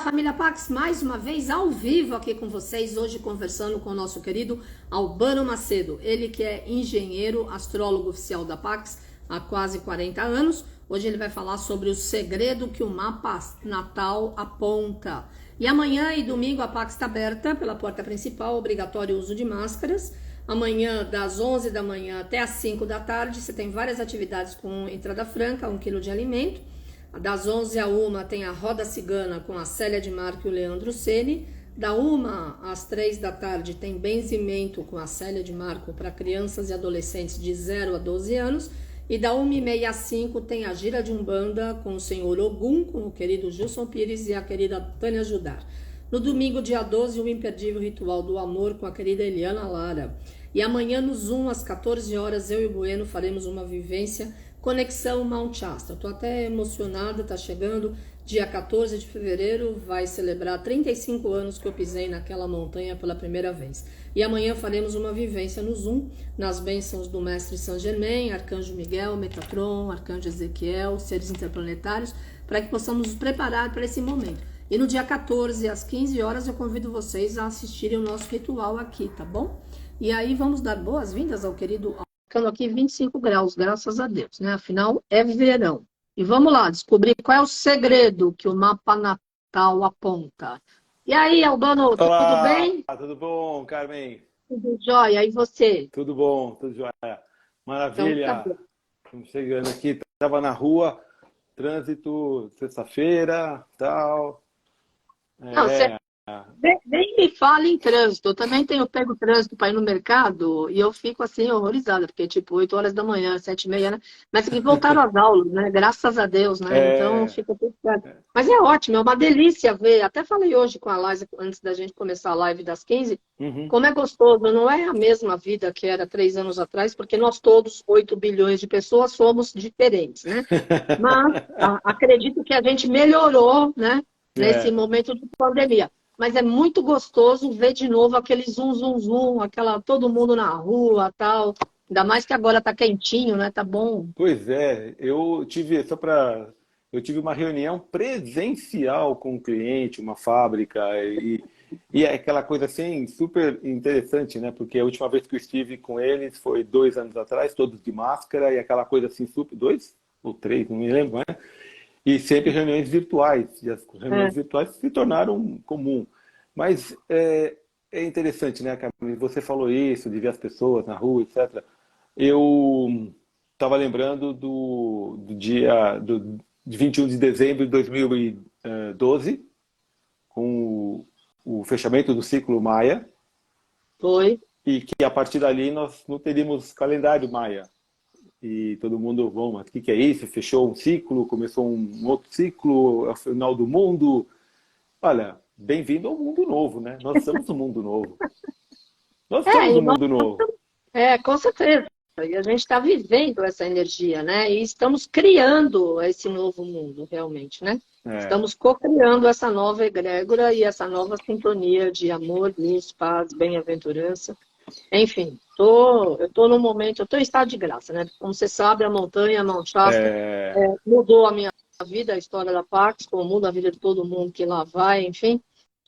Família Pax, mais uma vez ao vivo aqui com vocês, hoje conversando com o nosso querido Albano Macedo, ele que é engenheiro, astrólogo oficial da Pax há quase 40 anos. Hoje ele vai falar sobre o segredo que o mapa natal aponta. E amanhã e domingo a Pax está aberta pela porta principal, obrigatório uso de máscaras. Amanhã, das 11 da manhã até as 5 da tarde, você tem várias atividades com entrada franca, 1 quilo de alimento. Das 11 à 1 tem a Roda Cigana com a Célia de Marco e o Leandro Ceni. Da 1 às 3 da tarde tem Benzimento com a Célia de Marco para crianças e adolescentes de 0 a 12 anos. E da 1h30 às 5 tem a Gira de Umbanda com o Senhor Ogum, com o querido Gilson Pires e a querida Tânia Judar. No domingo, dia 12, o imperdível Ritual do Amor com a querida Eliana Lara. E amanhã no Zoom, às 14 horas, eu e o Bueno faremos uma vivência Conexão Mount Shasta. Eu tô até emocionada, tá chegando. Dia 14 de fevereiro vai celebrar 35 anos que eu pisei naquela montanha pela primeira vez. E amanhã faremos uma vivência no Zoom, nas bênçãos do Mestre Saint Germain, Arcanjo Miguel, Metatron, Arcanjo Ezequiel, seres interplanetários, para que possamos nos preparar para esse momento. E no dia 14, às 15 horas, eu convido vocês a assistirem o nosso ritual aqui, tá bom? E aí vamos dar boas-vindas ao querido... Ficando aqui 25 graus, graças a Deus, né? Afinal, é verão. E vamos lá, descobrir qual é o segredo que o mapa natal aponta. E aí, Albano, tudo Olá, bem? tudo bom, Carmen? Tudo jóia? E você? Tudo bom, tudo jóia. Então, tá Maravilha. bom. Estamos chegando aqui, estava na rua, trânsito, sexta-feira, tal. Não, você É, nem me fala em trânsito. Eu também tenho pego trânsito para ir no mercado e eu fico assim horrorizada, porque tipo 8 horas da manhã, 7h30, né? Mas que voltaram às aulas, né? Graças a Deus, né? Então é, fica tudo certo. Mas é ótimo, é uma delícia ver. Até falei hoje com a Laisa, antes da gente começar a live das 15, uhum. como é gostoso. Não é a mesma vida que era 3 anos atrás, porque nós todos, 8 bilhões de pessoas, somos diferentes, né? Mas acredito que a gente melhorou, né? Nesse É, momento de pandemia. Mas é muito gostoso ver de novo aquele zum, zum, zum, aquela, todo mundo na rua, tal. Ainda mais que agora tá quentinho, né? Tá bom. pois é, eu tive uma reunião presencial com um cliente, uma fábrica, e é aquela coisa assim super interessante, né? Porque a última vez que eu estive com eles foi 2 anos atrás, todos de máscara, e aquela coisa assim super, 2 ou 3, não me lembro, né? E sempre reuniões virtuais, e as reuniões É. virtuais se tornaram comum. Mas é interessante, né, Camila? Você falou isso, de ver as pessoas na rua, etc. Eu estava lembrando de 21 de dezembro de 2012, com o fechamento do ciclo Maia, Foi. e que a partir dali nós não teríamos calendário Maia. E todo mundo, bom, mas o que é isso? Fechou um ciclo, começou um outro ciclo, é o final do mundo. Olha, bem-vindo ao mundo novo, né? Nós estamos no mundo novo. Nós É, estamos no e nós- mundo novo. com certeza. E a gente está vivendo essa energia, né? E estamos criando esse novo mundo, realmente, né? É, Estamos co-criando essa nova egrégora e essa nova sintonia de amor, luz, paz, bem-aventurança. Enfim, eu tô no momento, eu tô em estado de graça, né? Como você sabe, a montanha, a Mount Shasta, é, mudou a minha vida, a história da Pax, como muda a vida de todo mundo que lá vai, enfim.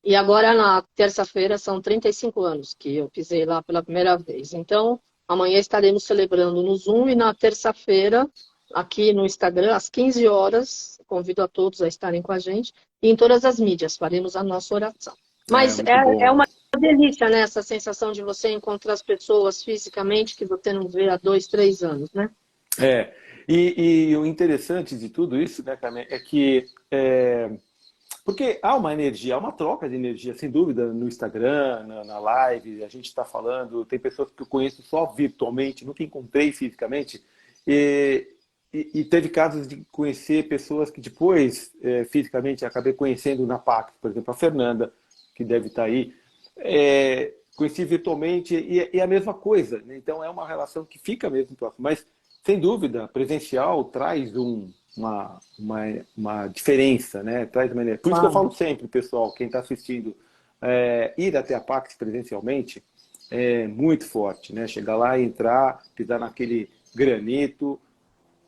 E agora, na terça-feira, são 35 anos que eu pisei lá pela primeira vez. Então, amanhã estaremos celebrando no Zoom e na terça-feira, aqui no Instagram, às 15 horas, convido a todos a estarem com a gente, e em todas as mídias faremos a nossa oração. Mas muito é bom. uma delícia, né? Essa sensação de você encontrar as pessoas fisicamente que você não vê há 2, 3 anos, né? É, e o interessante de tudo isso, né, Carmen, é que porque há uma energia, há uma troca de energia, sem dúvida, no Instagram, na live, a gente está falando, tem pessoas que eu conheço só virtualmente, nunca encontrei fisicamente, e, e teve casos de conhecer pessoas que depois, fisicamente, acabei conhecendo na PAC, por exemplo, a Fernanda, que deve estar aí, conheci virtualmente e é a mesma coisa, né? Então é uma relação que fica mesmo próxima, mas sem dúvida, presencial traz uma diferença, né? Traz uma energia. Por isso que eu Claro. falo sempre, pessoal, quem está assistindo, ir até a Pax presencialmente é muito forte, né? Chegar lá e entrar, pisar naquele granito,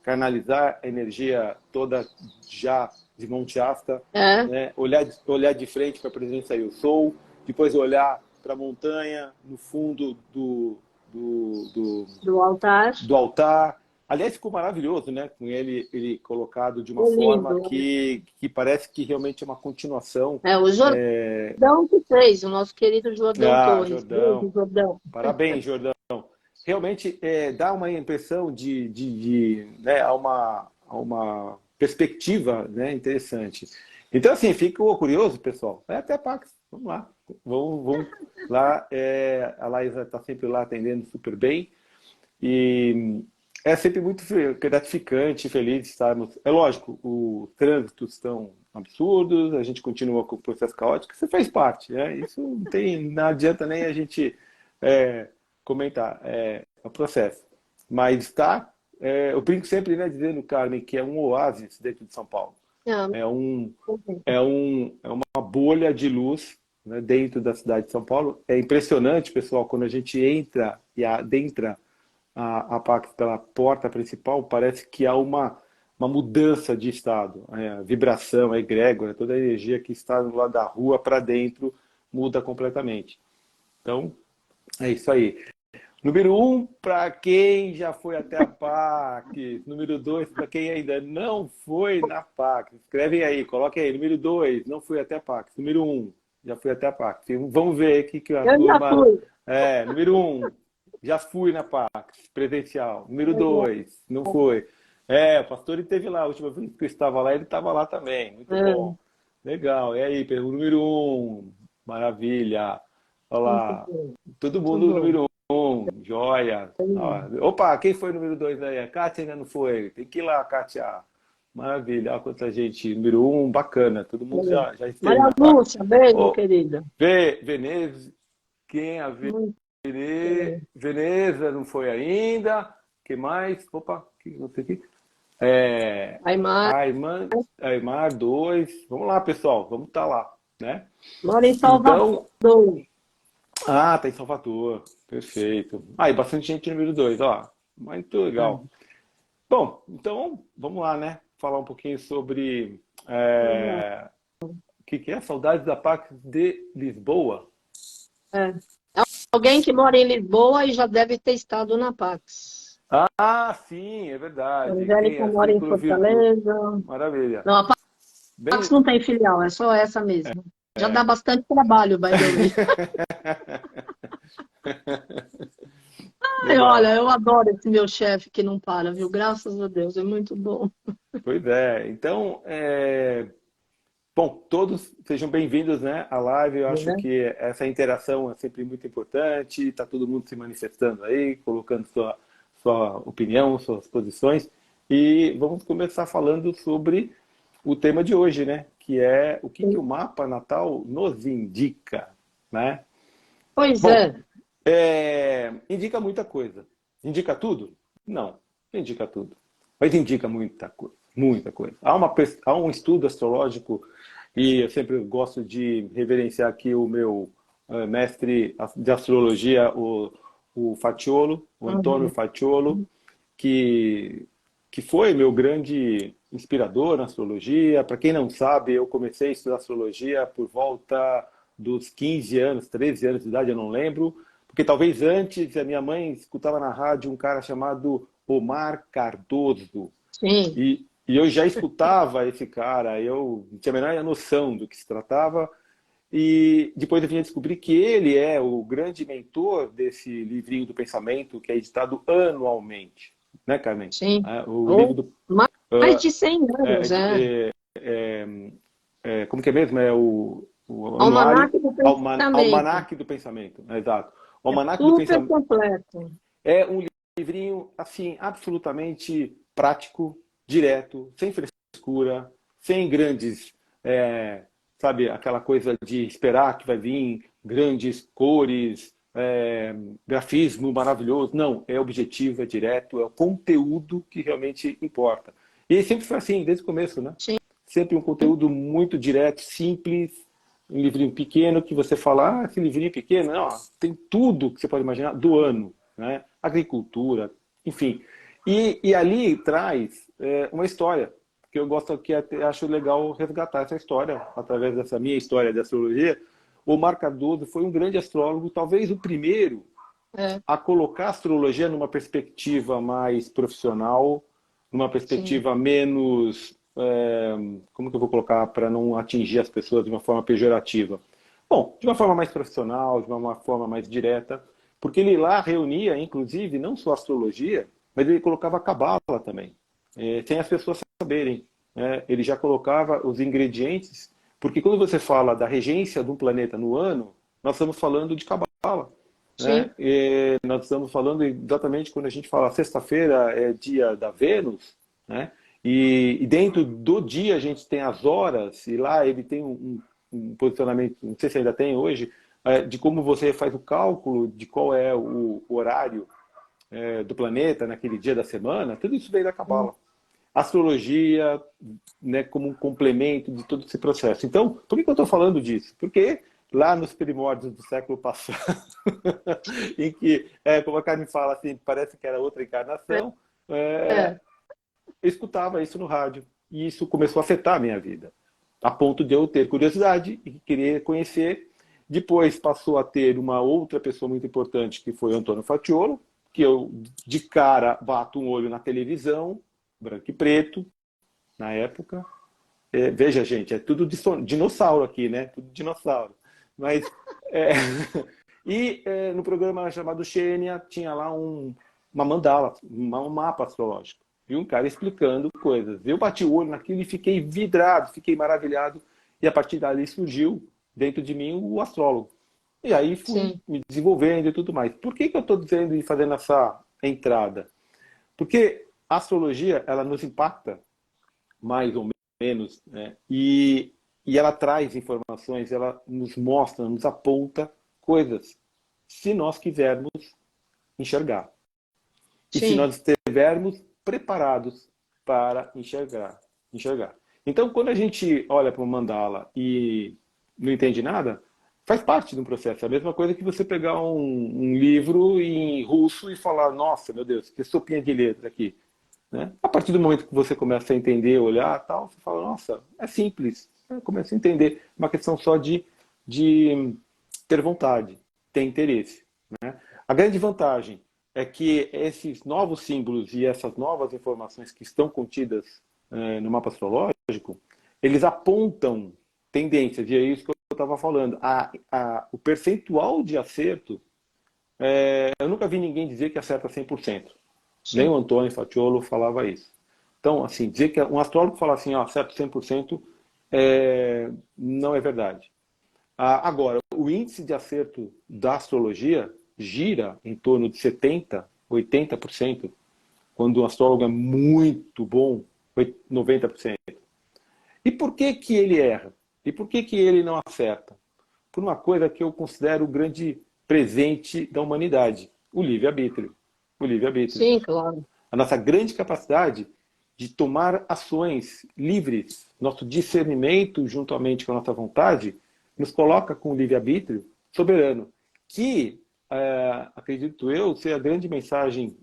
canalizar a energia toda já de Monte Shasta, É, né? Olhar de frente para a presença Eu Sou, depois olhar para a montanha, no fundo do, do altar. do altar. Aliás, ficou maravilhoso, né? Com ele colocado de uma É forma lindo. que parece que realmente é uma continuação. É o Jordão que fez, o nosso querido Jordão Ah, Torres. Beijo, Jordão. Jordão. Parabéns, Jordão. Realmente dá uma impressão né, a uma perspectiva, né, interessante. Então, assim, fico curioso, pessoal. Vai até a Pax. Vamos lá. Vamos lá. A Laísa está sempre lá atendendo super bem. E é sempre muito gratificante, feliz de estarmos. É lógico, os trânsitos estão absurdos, a gente continua com o processo caótico, você faz parte, né? Isso não adianta nem a gente é, comentar, é o processo. Mas está, eu brinco sempre, né, dizendo, Carmen, que é um oásis dentro de São Paulo. Ah, É, é uma bolha de luz, né, dentro da cidade de São Paulo. É impressionante, pessoal, quando a gente entra e adentra a Pax pela porta principal, parece que há uma mudança de estado. A vibração, a egrégora, toda a energia que está do lado da rua para dentro muda completamente. Então, é isso aí. Número 1, para quem já foi até a Pax. Número 2, para quem ainda não foi na Pax. Escrevem aí, coloquem aí. Número 2, não fui até a Pax. Número 1, já fui até a Pax. Vamos ver aqui que a eu já turma... fui. Número 1, já fui na Pax, presencial. Número 2, não foi. O pastor esteve lá. A última vez que eu estava lá, ele estava lá também. Muito É, bom. Legal. E aí, pergunta número 1. Maravilha. Olha muito lá. bom, Todo muito mundo no bom. número 1. Joia. Opa, quem foi o número 2 aí? A Kátia ainda não foi. Tem que ir lá, Kátia. Maravilha. Olha quanta gente. Número 1, bacana. Todo mundo já esteve Maria na Pax. Lúcia, beijo, Ô, querida. Veneza, quem a Muito bem. Veneza não foi ainda. Que mais? Opa, o que você aqui? Aymar, Aymar 2. Vamos lá, pessoal. Vamos estar lá, né? mora em Salvador. Então, tá em Salvador. Perfeito. E bastante gente no número 2, ó. Muito legal. Bom, então, vamos lá, né? Falar um pouquinho sobre o que é Saudades da Pax de Lisboa. É. Alguém que mora em Lisboa e já deve ter estado na Pax. Sim, é A verdade. Angélica mora em Círculo Virtuoso. Fortaleza. Maravilha. Não, a Bem... Pax não tem filial, é só essa mesmo. Já dá bastante trabalho, by the way. Ai, olha, eu adoro esse meu chefe que não para, viu? Graças a Deus, é muito bom. Pois é. Então, bom, todos sejam bem-vindos, né, à live. Eu acho que essa interação é sempre muito importante. Está todo mundo se manifestando aí, colocando sua opinião, suas posições. E vamos começar falando sobre o tema de hoje, né? Que é o que o mapa natal nos indica, né? Pois Bom, é. Indica muita coisa. Indica tudo? Não, não indica tudo. Mas indica muita coisa, muita coisa. Há um estudo astrológico, e eu sempre gosto de reverenciar aqui o meu mestre de astrologia, o Facciolo, o Antônio Facciolo, que foi meu grande inspirador na astrologia. Para quem não sabe, eu comecei a estudar astrologia por volta dos 15 anos, 13 anos de idade, eu não lembro, porque talvez antes a minha mãe escutava na rádio um cara chamado Omar Cardoso. Sim. E eu já escutava esse cara, eu não tinha a menor noção do que se tratava. E depois eu vim a descobrir que ele é o grande mentor desse livrinho do pensamento que é editado anualmente. Né, Carmen? Sim. O livro do... Mais de 100 anos, como que é mesmo? É o Almanaque do Pensamento. Almanaque do Pensamento, exato. O Almanaque do Super Pensamento completo. é um livrinho, assim, absolutamente prático, direto, sem frescura, sem grandes, sabe, aquela coisa de esperar que vai vir grandes cores, grafismo maravilhoso. Não, é objetivo, é direto, é o conteúdo que realmente importa. E sempre foi assim, desde o começo, né? Sim. Sempre um conteúdo muito direto, simples, um livrinho pequeno que você fala, esse livrinho pequeno, não, tem tudo que você pode imaginar do ano, né? Agricultura, enfim. E ali traz uma história que eu gosto que acho legal resgatar essa história, através dessa minha história de astrologia. O Omar Cardoso foi um grande astrólogo, talvez o primeiro a colocar a astrologia numa perspectiva mais profissional, numa perspectiva menos... como que eu vou colocar para não atingir as pessoas de uma forma pejorativa? Bom, de uma forma mais profissional, de uma forma mais direta, porque ele lá reunia, inclusive, não só a astrologia, mas ele colocava a cabala também, sem as pessoas saberem. Ele já colocava os ingredientes, porque quando você fala da regência de um planeta no ano, nós estamos falando de cabala. Né? Nós estamos falando exatamente quando a gente fala sexta-feira é dia da Vênus, né? E dentro do dia a gente tem as horas, e lá ele tem um posicionamento, não sei se ainda tem hoje, de como você faz o cálculo de qual é o horário do planeta naquele dia da semana, tudo isso vem da cabala. Astrologia, né, como um complemento de todo esse processo. Então, por que eu estou falando disso? Porque lá nos primórdios do século passado, em que, como a Carmen fala, assim, parece que era outra encarnação, eu escutava isso no rádio. E isso começou a afetar a minha vida, a ponto de eu ter curiosidade e querer conhecer. Depois passou a ter uma outra pessoa muito importante, que foi o Antônio Fatiolo, que eu, de cara, bato um olho na televisão, branco e preto, na época. Veja, gente, é tudo dinossauro aqui, né? Tudo dinossauro. Mas, no programa chamado Xênia, tinha lá uma mandala, um mapa astrológico. E um cara explicando coisas. Eu bati o olho naquilo e fiquei vidrado, fiquei maravilhado. E a partir dali surgiu dentro de mim o astrólogo. E aí fui me desenvolvendo e tudo mais. Por que eu estou dizendo e fazendo essa entrada? Porque a astrologia, ela nos impacta, mais ou menos, né? E ela traz informações, ela nos mostra, nos aponta coisas, se nós quisermos enxergar. E se nós estivermos preparados para enxergar. Então, quando a gente olha para o mandala e não entende nada, faz parte de um processo. É a mesma coisa que você pegar um livro em russo e falar, nossa, meu Deus, que sopinha de letra aqui. Né? A partir do momento que você começa a entender, olhar tal, você fala, nossa, é simples. Começa a entender. Uma questão só de ter vontade, ter interesse. Né? A grande vantagem é que esses novos símbolos e essas novas informações que estão contidas no mapa astrológico, eles apontam tendências, e é isso que eu estava falando. O percentual de acerto, eu nunca vi ninguém dizer que acerta 100%. Nem o Antônio Fatiolo falava isso. Então, assim, dizer que um astrólogo fala assim, acerta 100%, não é verdade. Agora, o índice de acerto da astrologia gira em torno de 70%, 80%, quando um astrólogo é muito bom, 90%. E por que que ele erra? E por que que ele não acerta? Por uma coisa que eu considero o grande presente da humanidade, o livre-arbítrio. O livre-arbítrio. Sim, claro. A nossa grande capacidade de tomar ações livres, nosso discernimento, juntamente com a nossa vontade, nos coloca com o livre-arbítrio soberano, que, acredito eu, ser a grande mensagem,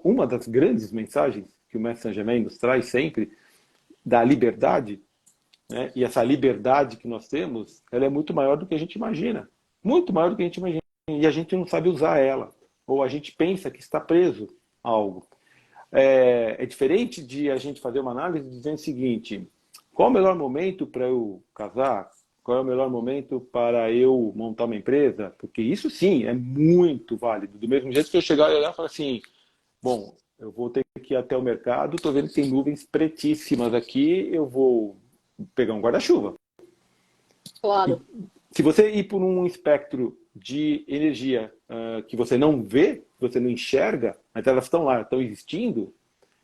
uma das grandes mensagens que o Mestre Saint-Germain nos traz sempre, da liberdade, né? E essa liberdade que nós temos, ela é muito maior do que a gente imagina. Muito maior do que a gente imagina. E a gente não sabe usar ela. Ou a gente pensa que está preso a algo. É diferente de a gente fazer uma análise dizendo o seguinte, qual é o melhor momento para eu casar? Qual é o melhor momento para eu montar uma empresa? Porque isso sim é muito válido. Do mesmo jeito que eu chegar e olhar e falar assim, bom, eu vou ter que ir até o mercado, estou vendo que tem nuvens pretíssimas aqui, eu vou pegar um guarda-chuva. Claro. Se você ir por um espectro de energia que você não vê, você não enxerga, mas elas estão lá, estão existindo,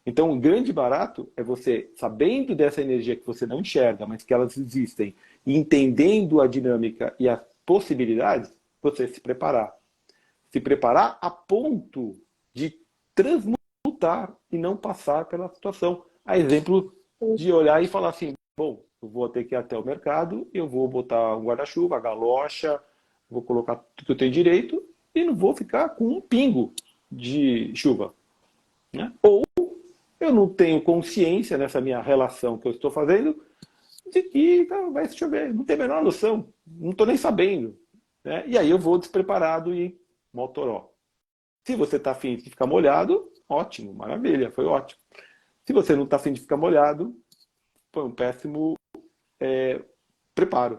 então o grande barato é você, sabendo dessa energia que você não enxerga, mas que elas existem, e entendendo a dinâmica e as possibilidades, você se preparar. Se preparar a ponto de transmutar e não passar pela situação. A exemplo de olhar e falar assim, bom, eu vou ter que ir até o mercado, eu vou botar um guarda-chuva, a galocha, vou colocar tudo que eu tenho direito e não vou ficar com um pingo de chuva. Né? Ou eu não tenho consciência nessa minha relação que eu estou fazendo de que vai chover. Não tenho a menor noção. Não estou nem sabendo. Né? E aí eu vou despreparado e motoró. Se você está afim de ficar molhado, ótimo, maravilha, foi ótimo. Se você não está afim de ficar molhado, foi um péssimo preparo.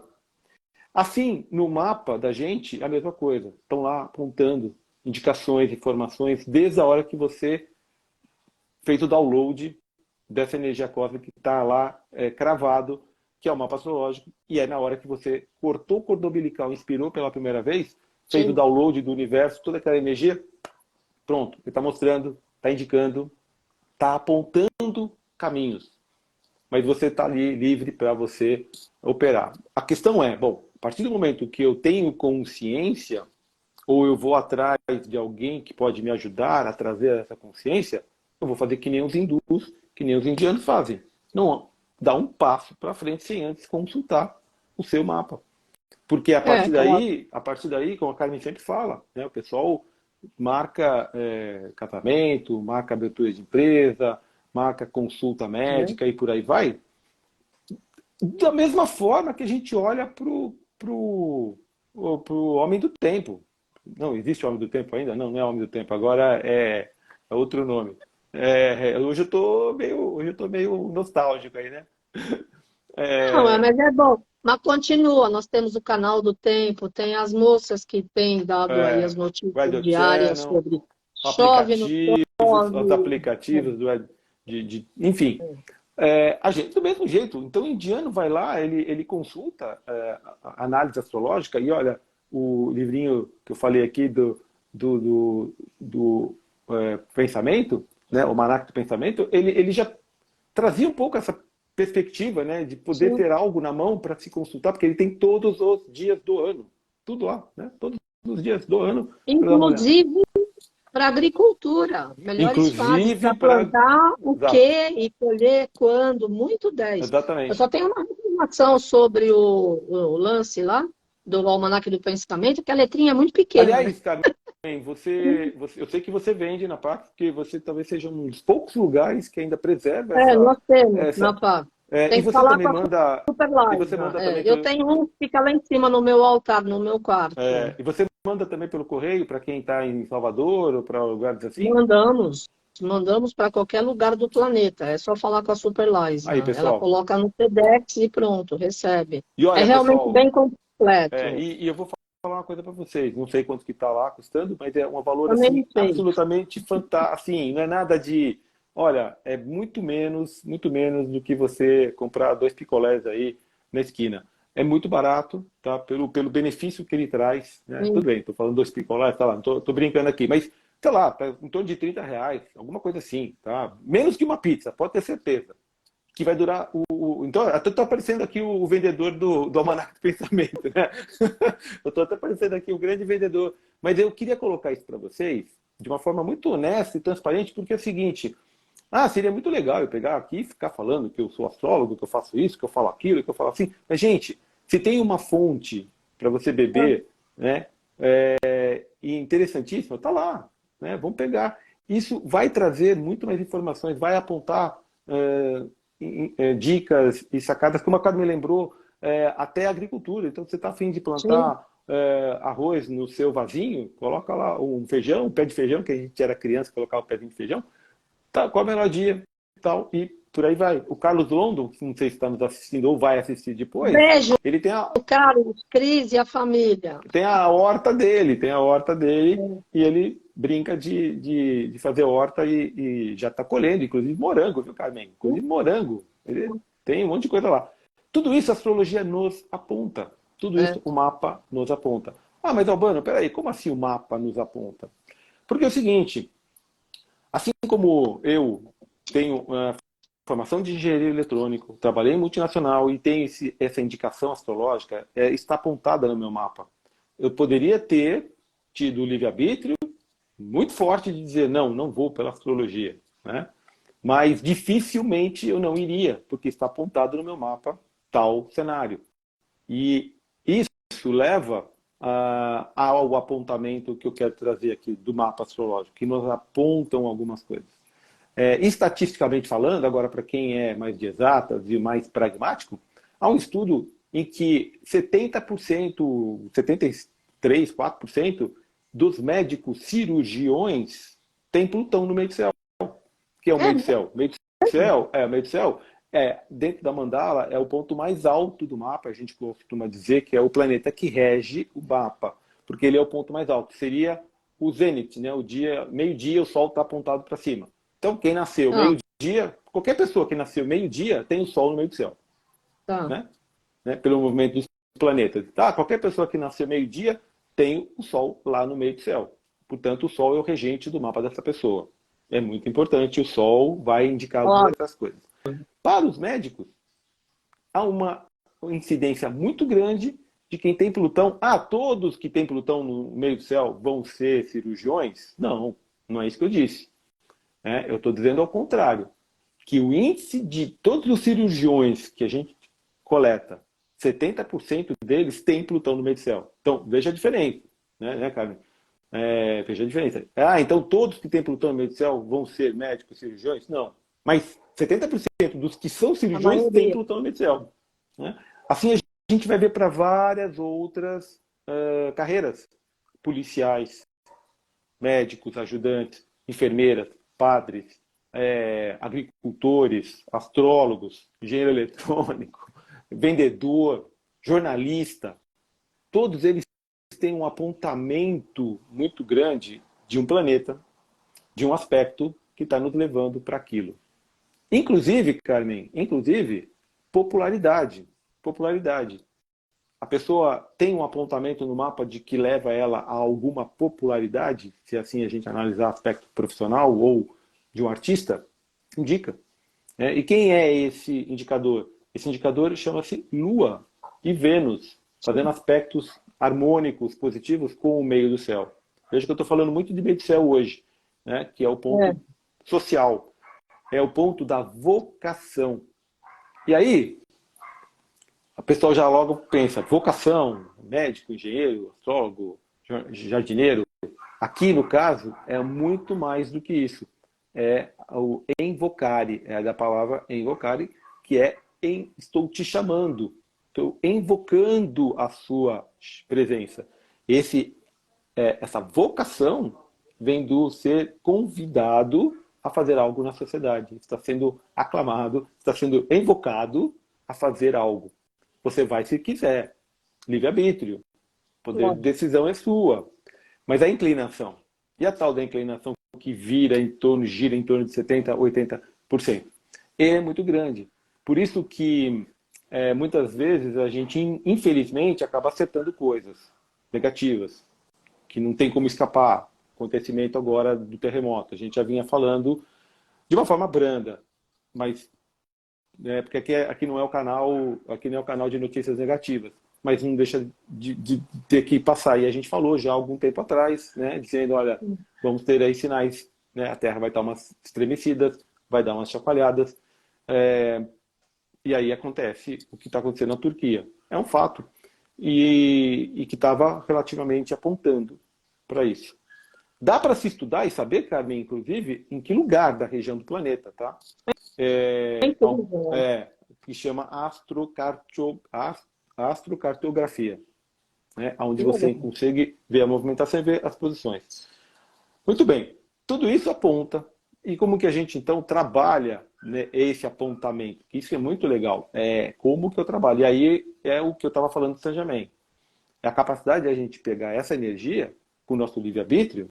Assim, no mapa da gente, a mesma coisa. Estão lá apontando indicações, informações, desde a hora que você fez o download dessa energia cósmica que está lá cravado, que é o mapa astrológico, e é na hora que você cortou o cordão umbilical, inspirou pela primeira vez, fez o Sim. download do universo, toda aquela energia, pronto, ele está mostrando, está indicando, está apontando caminhos. Mas você está ali livre para você operar. A questão é, bom, a partir do momento que eu tenho consciência, ou eu vou atrás de alguém que pode me ajudar a trazer essa consciência, eu vou fazer que nem os hindus, que nem os indianos fazem. Não dá um passo para frente sem antes consultar o seu mapa. Porque Claro. a partir daí, como a Carmen sempre fala, né, o pessoal marca casamento, marca abertura de empresa, marca consulta Né? médica e por aí vai. Da mesma forma que a gente olha pro homem do tempo. Não, existe homem do tempo ainda? Não, não é homem do tempo, agora é outro nome. Hoje eu tô meio nostálgico aí, né? Não, É, mas é bom. Mas continua, nós temos o canal do tempo, tem as moças que têm dado aí as notícias Weather diárias Channel, sobre chove, não aplicativos, os chove. aplicativos enfim. A gente do mesmo jeito. Então o indiano vai lá, ele consulta a análise astrológica e olha, o livrinho que eu falei aqui do pensamento, né, o Manak do Pensamento, ele já trazia um pouco essa perspectiva, né, de poder Sim. ter algo na mão para se consultar, porque ele tem todos os dias do ano. Tudo lá, né? Todos os dias do ano para dar uma olhada. Inclusive para agricultura, melhores fases Inclusive para para. plantar o Exato, que e colher quando, muito 10. Eu exatamente. só tenho uma informação sobre o lance lá do Almanaque do Pensamento, que a letrinha é muito pequena, né? Aliás, Carmen, eu sei que você vende na PAC, porque você talvez seja um dos poucos lugares que ainda preserva É, nós temos na essa. PAC. E Tem que você falar também com a manda. Super E você Live. manda também É, eu pelo. tenho um que fica lá em cima no meu altar, no meu quarto. E você manda também pelo correio para quem está em Salvador ou para lugares assim? Mandamos, mandamos para qualquer lugar do planeta. É só falar com a Superlize. Aí, Ela pessoal. coloca no TEDx e pronto, recebe. E É olha, realmente pessoal, bem completo. e eu vou falar uma coisa para vocês. Não sei quanto que está lá custando, mas é um valor Também assim não sei. absolutamente fantástico. Assim, não é nada de, olha, é muito menos do que você comprar dois picolés aí na esquina. É muito barato, tá? Pelo benefício que ele traz, né? Tudo Sim. bem, estou falando dois picolés, tá lá, não tô brincando aqui, mas sei lá, tá em torno de R$ 30, alguma coisa assim, tá? Menos que uma pizza, pode ter certeza que vai durar então, até está aparecendo aqui o vendedor do Almanac do Pensamento, né? Eu estou até aparecendo aqui o grande vendedor. Mas eu queria colocar isso para vocês de uma forma muito honesta e transparente, porque é o seguinte: seria muito legal eu pegar aqui e ficar falando que eu sou astrólogo, que eu faço isso, que eu falo aquilo, que eu falo assim. Mas, gente, se tem uma fonte para você Ah, beber, né? E interessantíssima, tá lá, né? Vamos pegar. Isso vai trazer muito mais informações, vai apontar dicas e sacadas, como a Carmen me lembrou, até a agricultura. Então, você está afim de sim. plantar arroz no seu vasinho, coloca lá um feijão, um pé de feijão, que a gente era criança, colocava o pezinho de feijão, tá, qual a melodia e tal, e por aí vai. O Carlos Londo, não sei se está nos assistindo ou vai assistir depois, Beijo, ele Carlos, Cris e a família. tem a horta dele, e ele brinca de fazer horta e já está colhendo, inclusive morango, viu, Carmen? Inclusive morango. Ele tem um monte de coisa lá. Tudo isso a astrologia nos aponta. Tudo É, isso o mapa nos aponta. Mas Albano, peraí, como assim o mapa nos aponta? Porque é o seguinte, assim como eu tenho formação de engenharia eletrônica, trabalhei em multinacional e tenho essa indicação astrológica, está apontada no meu mapa. Eu poderia ter tido o livre-arbítrio muito forte de dizer, não, não vou pela astrologia, né? Mas dificilmente eu não iria, porque está apontado no meu mapa tal cenário. E isso leva ao apontamento que eu quero trazer aqui do mapa astrológico, que nos apontam algumas coisas. Estatisticamente falando, agora para quem é mais de exatas e mais pragmático, há um estudo em que 70%, 73, 4% dos médicos cirurgiões têm Plutão no meio do céu. Que é o É meio do céu? O meio do céu dentro da mandala, é o ponto mais alto do mapa. A gente costuma dizer que é o planeta que rege o mapa, porque ele é o ponto mais alto. Seria o zênite, né? O dia, meio-dia, o sol está apontado para cima. Então, quem nasceu Tá, meio-dia, qualquer pessoa que nasceu meio-dia tem o sol no meio do céu, tá. né? Pelo movimento dos planetas. Tá? Qualquer pessoa que nasceu meio-dia tem o sol lá no meio do céu. Portanto, o sol é o regente do mapa dessa pessoa. É muito importante, o sol vai indicar Ó, algumas dessas coisas. Para os médicos, há uma incidência muito grande de quem tem Plutão. Ah, todos que têm Plutão no meio do céu vão ser cirurgiões? Não, não é isso que eu disse. Eu estou dizendo ao contrário, que o índice de todos os cirurgiões que a gente coleta, 70% deles têm Plutão no meio do céu. Então, veja a diferença, né, Carmen? Veja a diferença. Ah, então todos que têm Plutão no meio do céu vão ser médicos, cirurgiões? Não. Mas 70% dos que são a cirurgiões têm maioria. Plutão no meio do céu. Né? Assim, a gente vai ver para várias outras carreiras. Policiais, médicos, ajudantes, enfermeiras, padres, agricultores, astrólogos, engenheiro eletrônico, vendedor, jornalista. Todos eles têm um apontamento muito grande de um planeta, de um aspecto que está nos levando para aquilo. Inclusive, Carmen, popularidade. Popularidade. A pessoa tem um apontamento no mapa de que leva ela a alguma popularidade, se assim a gente analisar aspecto profissional ou de um artista, indica. E quem é esse indicador? Esse indicador chama-se Lua e Vênus, fazendo aspectos harmônicos, positivos com o meio do céu. Veja que eu estou falando muito de meio do céu hoje, né? Que é o ponto social, é o ponto da vocação. E aí, a pessoa já logo pensa, vocação, médico, engenheiro, astrólogo, jardineiro. Aqui, no caso, é muito mais do que isso. É o invocare, é da palavra invocare, que é estou te chamando, estou invocando a sua presença. Essa vocação vem do ser convidado a fazer algo na sociedade. Está sendo aclamado, está sendo invocado a fazer algo. Você vai se quiser. Livre-arbítrio. Poder de decisão é sua. Mas a inclinação. E a tal da inclinação que gira em torno de 70%, 80%? É muito grande. Por isso que muitas vezes a gente, infelizmente, acaba acertando coisas negativas, que não tem como escapar. Acontecimento agora do terremoto. A gente já vinha falando de uma forma branda, mas porque aqui não é o canal de notícias negativas, mas não deixa de ter que passar. E a gente falou já há algum tempo atrás, né, dizendo, olha, vamos ter aí sinais, né, a Terra vai dar umas estremecidas, vai dar umas chacoalhadas, e aí acontece o que está acontecendo na Turquia. É um fato, e que estava relativamente apontando para isso. Dá para se estudar e saber, Carmen, inclusive, em que lugar da região do planeta, tá? Que chama astrocartografia, né? Onde você consegue ver a movimentação e ver as posições. Muito bem, tudo isso aponta. E como que a gente, então, trabalha, né, esse apontamento? Isso é muito legal. Como que eu trabalho? E aí é o que eu estava falando do Saint Germain. É a capacidade de a gente pegar essa energia com o nosso livre-arbítrio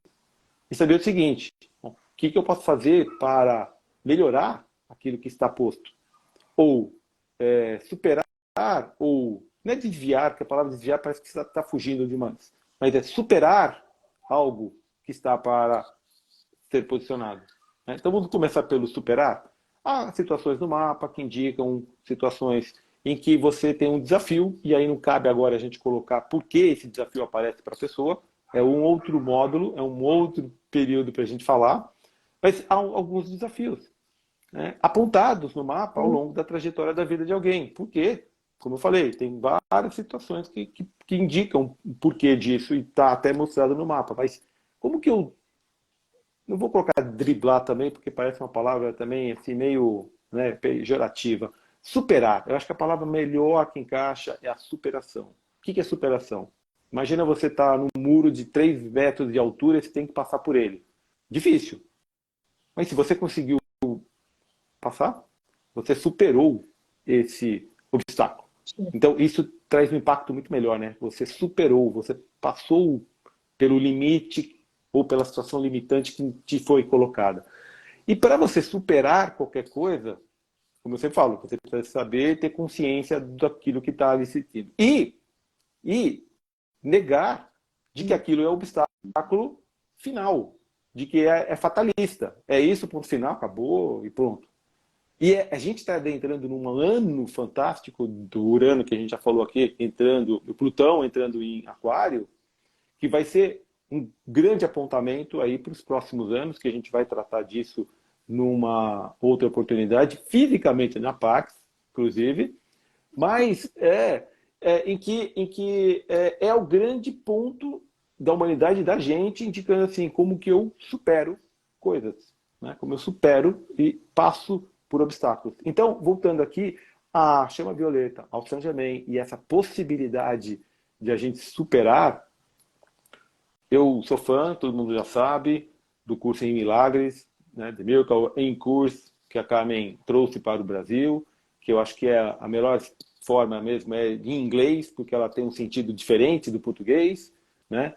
e saber o seguinte: o que eu posso fazer para melhorar aquilo que está posto? Ou superar, ou não é desviar, porque a palavra desviar parece que está fugindo demais, mas é superar algo que está para ser posicionado. Né? Então vamos começar pelo superar. Há situações no mapa que indicam situações em que você tem um desafio, e aí não cabe agora a gente colocar por que esse desafio aparece para a pessoa. É um outro módulo, é um outro período para a gente falar, mas há alguns desafios, né, apontados no mapa ao longo da trajetória da vida de alguém. Por quê? Como eu falei, tem várias situações que indicam o porquê disso e está até mostrado no mapa. Mas como que eu não vou colocar driblar também, porque parece uma palavra também assim meio, né, pejorativa. Superar. Eu acho que a palavra melhor que encaixa é a superação. O que é superação? Imagina você estar num muro de 3 metros de altura e você tem que passar por ele. Difícil. Mas se você conseguiu passar, você superou esse obstáculo. Então, isso traz um impacto muito melhor, né? Você superou, você passou pelo limite ou pela situação limitante que te foi colocada. E para você superar qualquer coisa, como eu sempre falo, você precisa saber ter consciência daquilo que está ali sentindo. E negar de que aquilo é o obstáculo final, de que é fatalista. É isso, ponto final, acabou e pronto. E a gente está entrando num ano fantástico do Urano, que a gente já falou aqui, entrando, o Plutão entrando em Aquário, que vai ser um grande apontamento aí para os próximos anos, que a gente vai tratar disso numa outra oportunidade, fisicamente na Pax, inclusive, mas em que é o grande ponto da humanidade, da gente, indicando assim, como que eu supero coisas, né? Como eu supero e passo por obstáculos. Então, voltando aqui à chama violeta, ao Saint Germain e essa possibilidade de a gente superar, eu sou fã, todo mundo já sabe, do curso em Milagres, né, The Miracle in Course, que a Carmen trouxe para o Brasil, que eu acho que é a melhor forma mesmo é em inglês, porque ela tem um sentido diferente do português, né?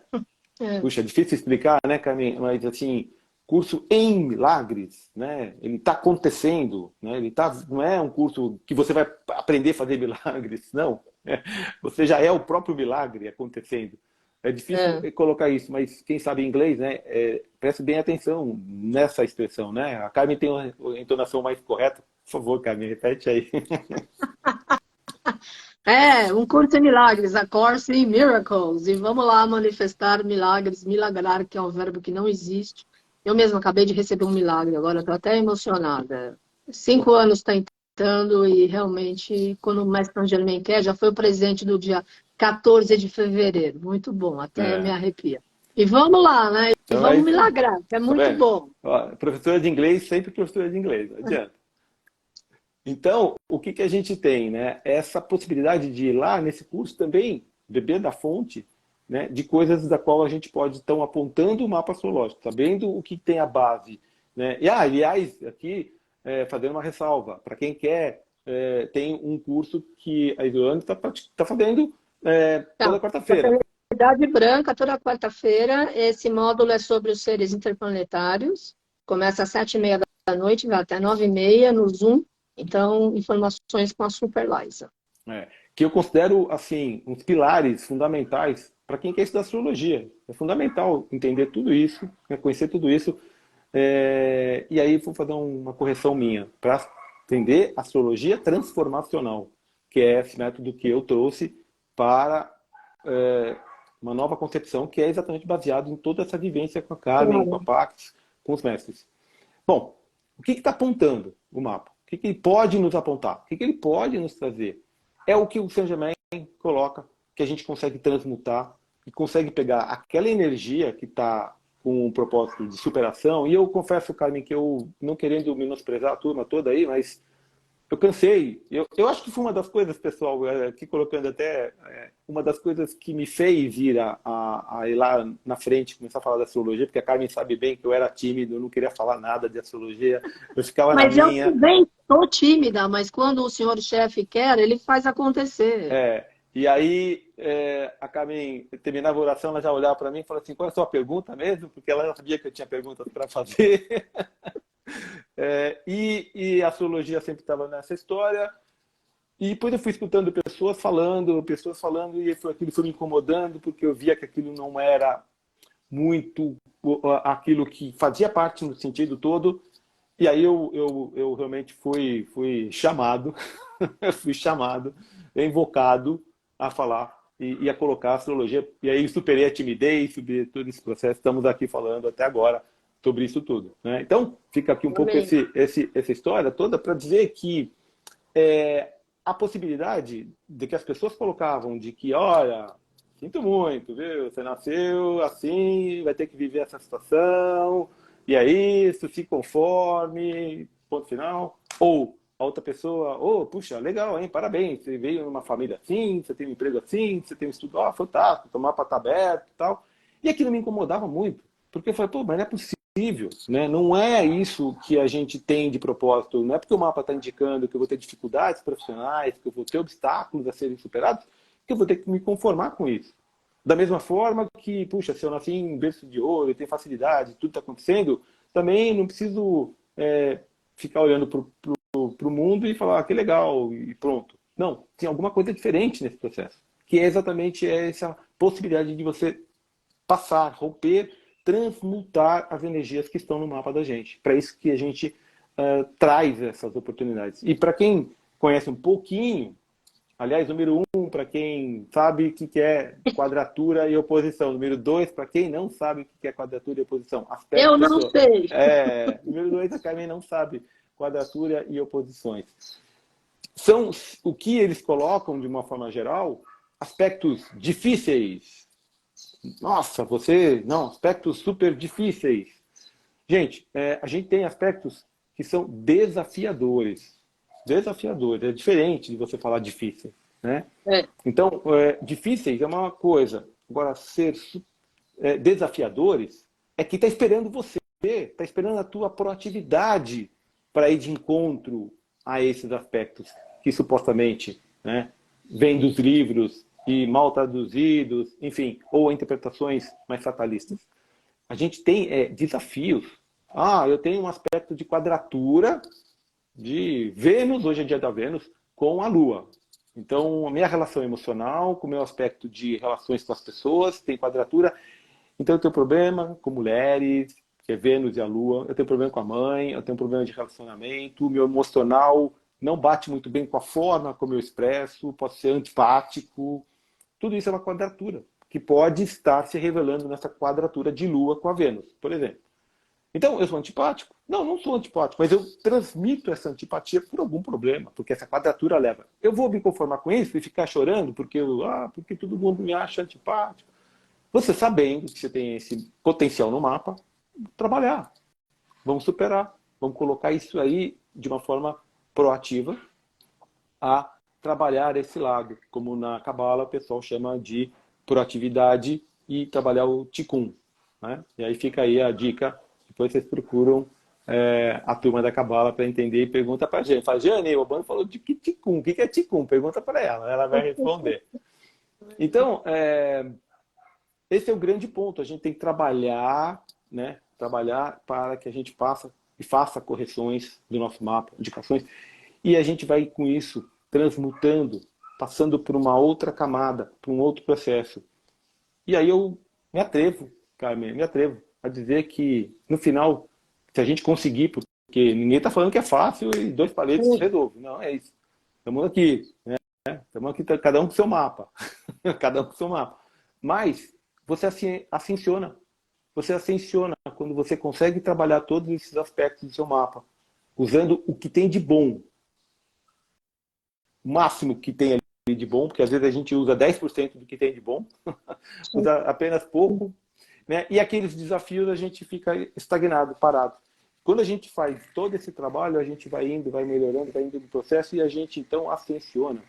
Puxa, é difícil explicar, né, Carmen? Mas assim, curso em milagres, né? Ele está acontecendo, né? Não é um curso que você vai aprender a fazer milagres, não. Você já é o próprio milagre acontecendo. É difícil colocar isso, mas quem sabe inglês, né? Preste bem atenção nessa expressão, né? A Carmen tem uma entonação mais correta. Por favor, Carmen, repete aí. Um curso em milagres, a Course in Miracles. E vamos lá manifestar milagres, milagrar, que é um verbo que não existe. Eu mesma acabei de receber um milagre, agora estou até emocionada. 5 anos tentando e realmente, quando o Mestre Saint Germain quer, já foi o presente do dia 14 de fevereiro. Muito bom, até me arrepia. E vamos lá, né? E Então vamos milagrar, que é tá muito vendo? bom. Ó, professora de inglês, sempre professora de inglês, não adianta. Então, o que que a gente tem, né? Essa possibilidade de ir lá nesse curso também, beber da fonte, né? De coisas da qual a gente pode estar apontando o mapa astrológico, sabendo o que tem a base, né? E, aliás, aqui, fazendo uma ressalva, para quem quer, tem um curso que a Isolane está fazendo toda Então, quarta-feira. Fraternidade Branca, toda quarta-feira. Esse módulo é sobre os seres interplanetários. Começa às 7h30 da noite, vai até 9h30 no Zoom. Então, informações com a Super Liza. Que eu considero assim uns pilares fundamentais para quem quer estudar astrologia. É fundamental entender tudo isso, conhecer tudo isso. E aí vou fazer uma correção minha para entender astrologia transformacional, que é esse método que eu trouxe para uma nova concepção que é exatamente baseado em toda essa vivência com a Carmen, com a Pax, com os mestres. Bom, o que está apontando o mapa? O que ele pode nos apontar? O que ele pode nos trazer? É o que o Saint Germain coloca, que a gente consegue transmutar e consegue pegar aquela energia que está com um propósito de superação. E eu confesso, Carmen, que eu, não querendo menosprezar a turma toda aí, mas eu cansei. Eu acho que foi uma das coisas, pessoal, aqui colocando até, uma das coisas que me fez ir a ir lá na frente, começar a falar da astrologia, porque a Carmen sabe bem que eu era tímido, eu não queria falar nada de astrologia, eu ficava Mas na eu minha. também sou tímida, mas quando o senhor chefe quer, ele faz acontecer. E aí, a Carmen terminava a oração, ela já olhava para mim e falava assim, qual é a sua pergunta mesmo? Porque ela já sabia que eu tinha perguntas para fazer. E a astrologia sempre estava nessa história. E depois eu fui escutando pessoas falando, e aquilo foi me incomodando, porque eu via que aquilo não era muito aquilo que fazia parte no sentido todo. E aí eu realmente fui chamado, fui chamado, invocado a falar e a colocar a astrologia. E aí superei a timidez, superei todo esse processo. Estamos aqui falando até agora sobre isso tudo, né? Então, fica aqui um pouco essa história toda para dizer que a possibilidade de que as pessoas colocavam de que, olha, sinto muito, viu? Você nasceu assim, vai ter que viver essa situação e é isso, se conforme, ponto final. Ou a outra pessoa, puxa, legal, hein, parabéns, você veio numa família assim, você tem um emprego assim, você tem um estudo, fantástico, o mapa tá aberto e tal. E aquilo me incomodava muito, porque eu falei, pô, mas não é possível, né? Não é isso que a gente tem de propósito, não é porque o mapa está indicando que eu vou ter dificuldades profissionais, que eu vou ter obstáculos a serem superados, que eu vou ter que me conformar com isso. Da mesma forma que, puxa, se eu nasci em berço de ouro, eu tenho facilidade, tudo está acontecendo, também não preciso ficar olhando para o mundo e falar, que legal, e pronto. Não, tem alguma coisa diferente nesse processo, que é exatamente essa possibilidade de você passar, romper, transmutar as energias que estão no mapa da gente. Para isso que a gente traz essas oportunidades. E para quem conhece um pouquinho, aliás, número 1, para quem sabe o que é quadratura e oposição. Número 2, para quem não sabe o que é quadratura e oposição. Eu não sei. Número 2, a Carmen não sabe quadratura e oposições. São o que eles colocam, de uma forma geral, aspectos difíceis. Nossa, aspectos super difíceis. Gente, a gente tem aspectos que são desafiadores. Desafiadores, é diferente de você falar difícil, né? Então, difíceis é uma coisa. Agora, ser desafiadores é que está esperando você, está esperando a tua proatividade para ir de encontro a esses aspectos que supostamente, né, vêm dos livros e mal traduzidos, enfim, ou interpretações mais fatalistas. A gente tem desafios. Eu tenho um aspecto de quadratura de Vênus, hoje é dia da Vênus, com a Lua. Então, a minha relação emocional, com o meu aspecto de relações com as pessoas, tem quadratura. Então, eu tenho problema com mulheres, que é Vênus e a Lua. Eu tenho problema com a mãe, eu tenho problema de relacionamento. O meu emocional não bate muito bem com a forma como eu expresso, posso ser antipático. Tudo isso é uma quadratura, que pode estar se revelando nessa quadratura de Lua com a Vênus, por exemplo. Então, eu sou antipático? Não, não sou antipático, mas eu transmito essa antipatia por algum problema, porque essa quadratura leva. Eu vou me conformar com isso e ficar chorando porque todo mundo me acha antipático. Você sabendo que você tem esse potencial no mapa, trabalhar. Vamos superar. Vamos colocar isso aí de uma forma proativa a trabalhar esse lado, como na Cabala o pessoal chama de proatividade e trabalhar o Tikkun, né? E aí fica aí a dica. Depois vocês procuram a turma da Cabala para entender e pergunta para a Jane. Fala, Jane, o Albano falou de que Tikkun? O que é Tikkun? Pergunta para ela vai responder. Então, esse é o grande ponto. A gente tem que trabalhar, né? Trabalhar para que a gente faça correções do nosso mapa, indicações, e a gente vai com isso transmutando, passando por uma outra camada, por um outro processo. E aí eu me atrevo, Carmen, a dizer que, no final, se a gente conseguir, porque ninguém está falando que é fácil e 2 paletes resolve. Não, é isso. Estamos aqui, né? Estamos aqui, cada um com seu mapa. Cada um com seu mapa. Mas você ascensiona. Você ascensiona quando você consegue trabalhar todos esses aspectos do seu mapa, usando o que tem de bom. O máximo que tem ali de bom, porque às vezes a gente usa 10% do que tem de bom, usa apenas pouco, né? E aqueles desafios a gente fica estagnado, parado. Quando a gente faz todo esse trabalho, a gente vai indo, vai melhorando, vai indo no processo e a gente então ascensiona,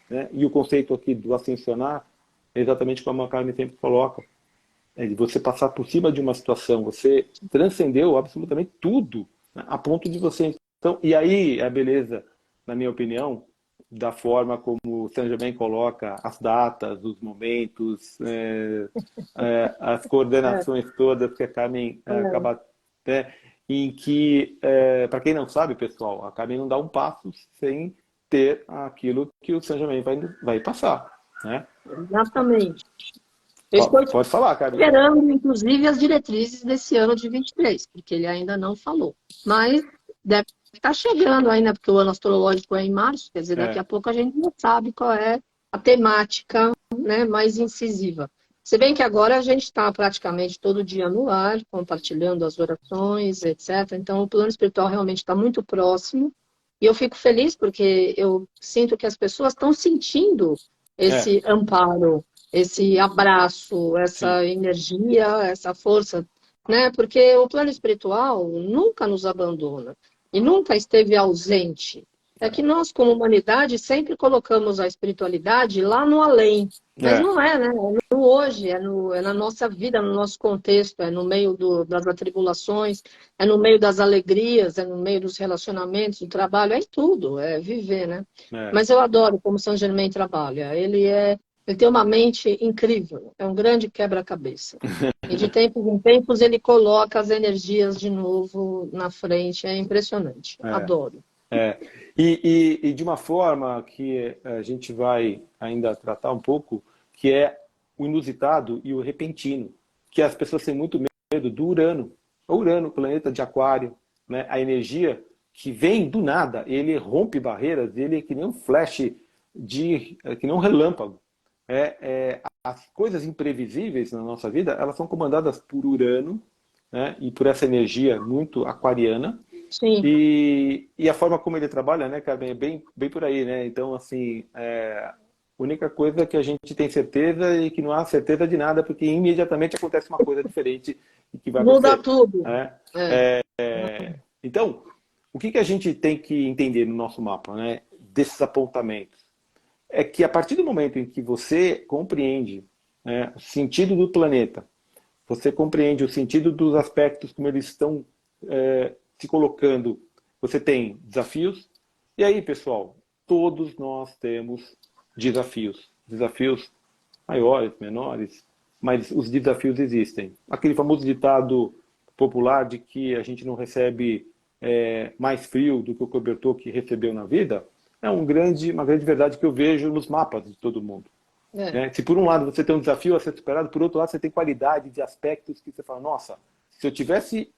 né? E o conceito aqui do ascensionar é exatamente como a Carmen sempre coloca. É de você passar por cima de uma situação, você transcendeu absolutamente tudo, né? A ponto de você... Então, e aí a beleza, na minha opinião, da forma como o Saint Germain coloca as datas, os momentos, as coordenações todas que a Carmen acaba... em que, para quem não sabe, pessoal, a Carmen não dá um passo sem ter aquilo que o Saint Germain vai passar, né? Exatamente. Pode falar, Carmen. Esperando, inclusive, as diretrizes desse ano de 23, porque ele ainda não falou. Mas deve estar chegando ainda, porque o ano astrológico é em março, quer dizer, daqui a pouco a gente já sabe qual é a temática, né, mais incisiva. Se bem que agora a gente está praticamente todo dia no ar, compartilhando as orações, etc. Então, o plano espiritual realmente está muito próximo. E eu fico feliz porque eu sinto que as pessoas estão sentindo esse amparo, esse abraço, essa energia, essa força. né? Porque o plano espiritual nunca nos abandona e nunca esteve ausente. É que nós, como humanidade, sempre colocamos a espiritualidade lá no além. Mas É, não é, né? É no hoje, é na nossa vida, no nosso contexto, é no meio das atribulações, é no meio das alegrias, é no meio dos relacionamentos, do trabalho, é em tudo, é viver, né? é. Mas eu adoro como Saint Germain trabalha. Ele tem uma mente incrível, é um grande quebra-cabeça. E de tempos em tempos ele coloca as energias de novo na frente. É impressionante. É. Adoro. É, e de uma forma que a gente vai ainda tratar um pouco, que é o inusitado e o repentino, que as pessoas têm muito medo do Urano. O Urano, planeta de Aquário, né? A energia que vem do nada, ele rompe barreiras, ele é que nem um flash, que nem um relâmpago. As coisas imprevisíveis na nossa vida, elas são comandadas por Urano, né? E por essa energia muito aquariana, Sim, e a forma como ele trabalha, né, Carmen, é bem por aí, né? Então, assim, a única coisa que a gente tem certeza é que não há certeza de nada, porque imediatamente acontece uma coisa diferente e que vai muda acontecer, tudo. né? É, Então, o que a gente tem que entender no nosso mapa, né, desses apontamentos? É que a partir do momento em que você compreende, né, o sentido do planeta, você compreende o sentido dos aspectos como eles estão se colocando. Você tem desafios. E aí, pessoal, todos nós temos desafios. Desafios maiores, menores, mas os desafios existem. Aquele famoso ditado popular de que a gente não recebe mais frio do que o cobertor que recebeu na vida, é uma grande verdade que eu vejo nos mapas de todo mundo. é, Né? Se por um lado você tem um desafio a ser superado, por outro lado você tem qualidade de aspectos que você fala, nossa, se eu tivesse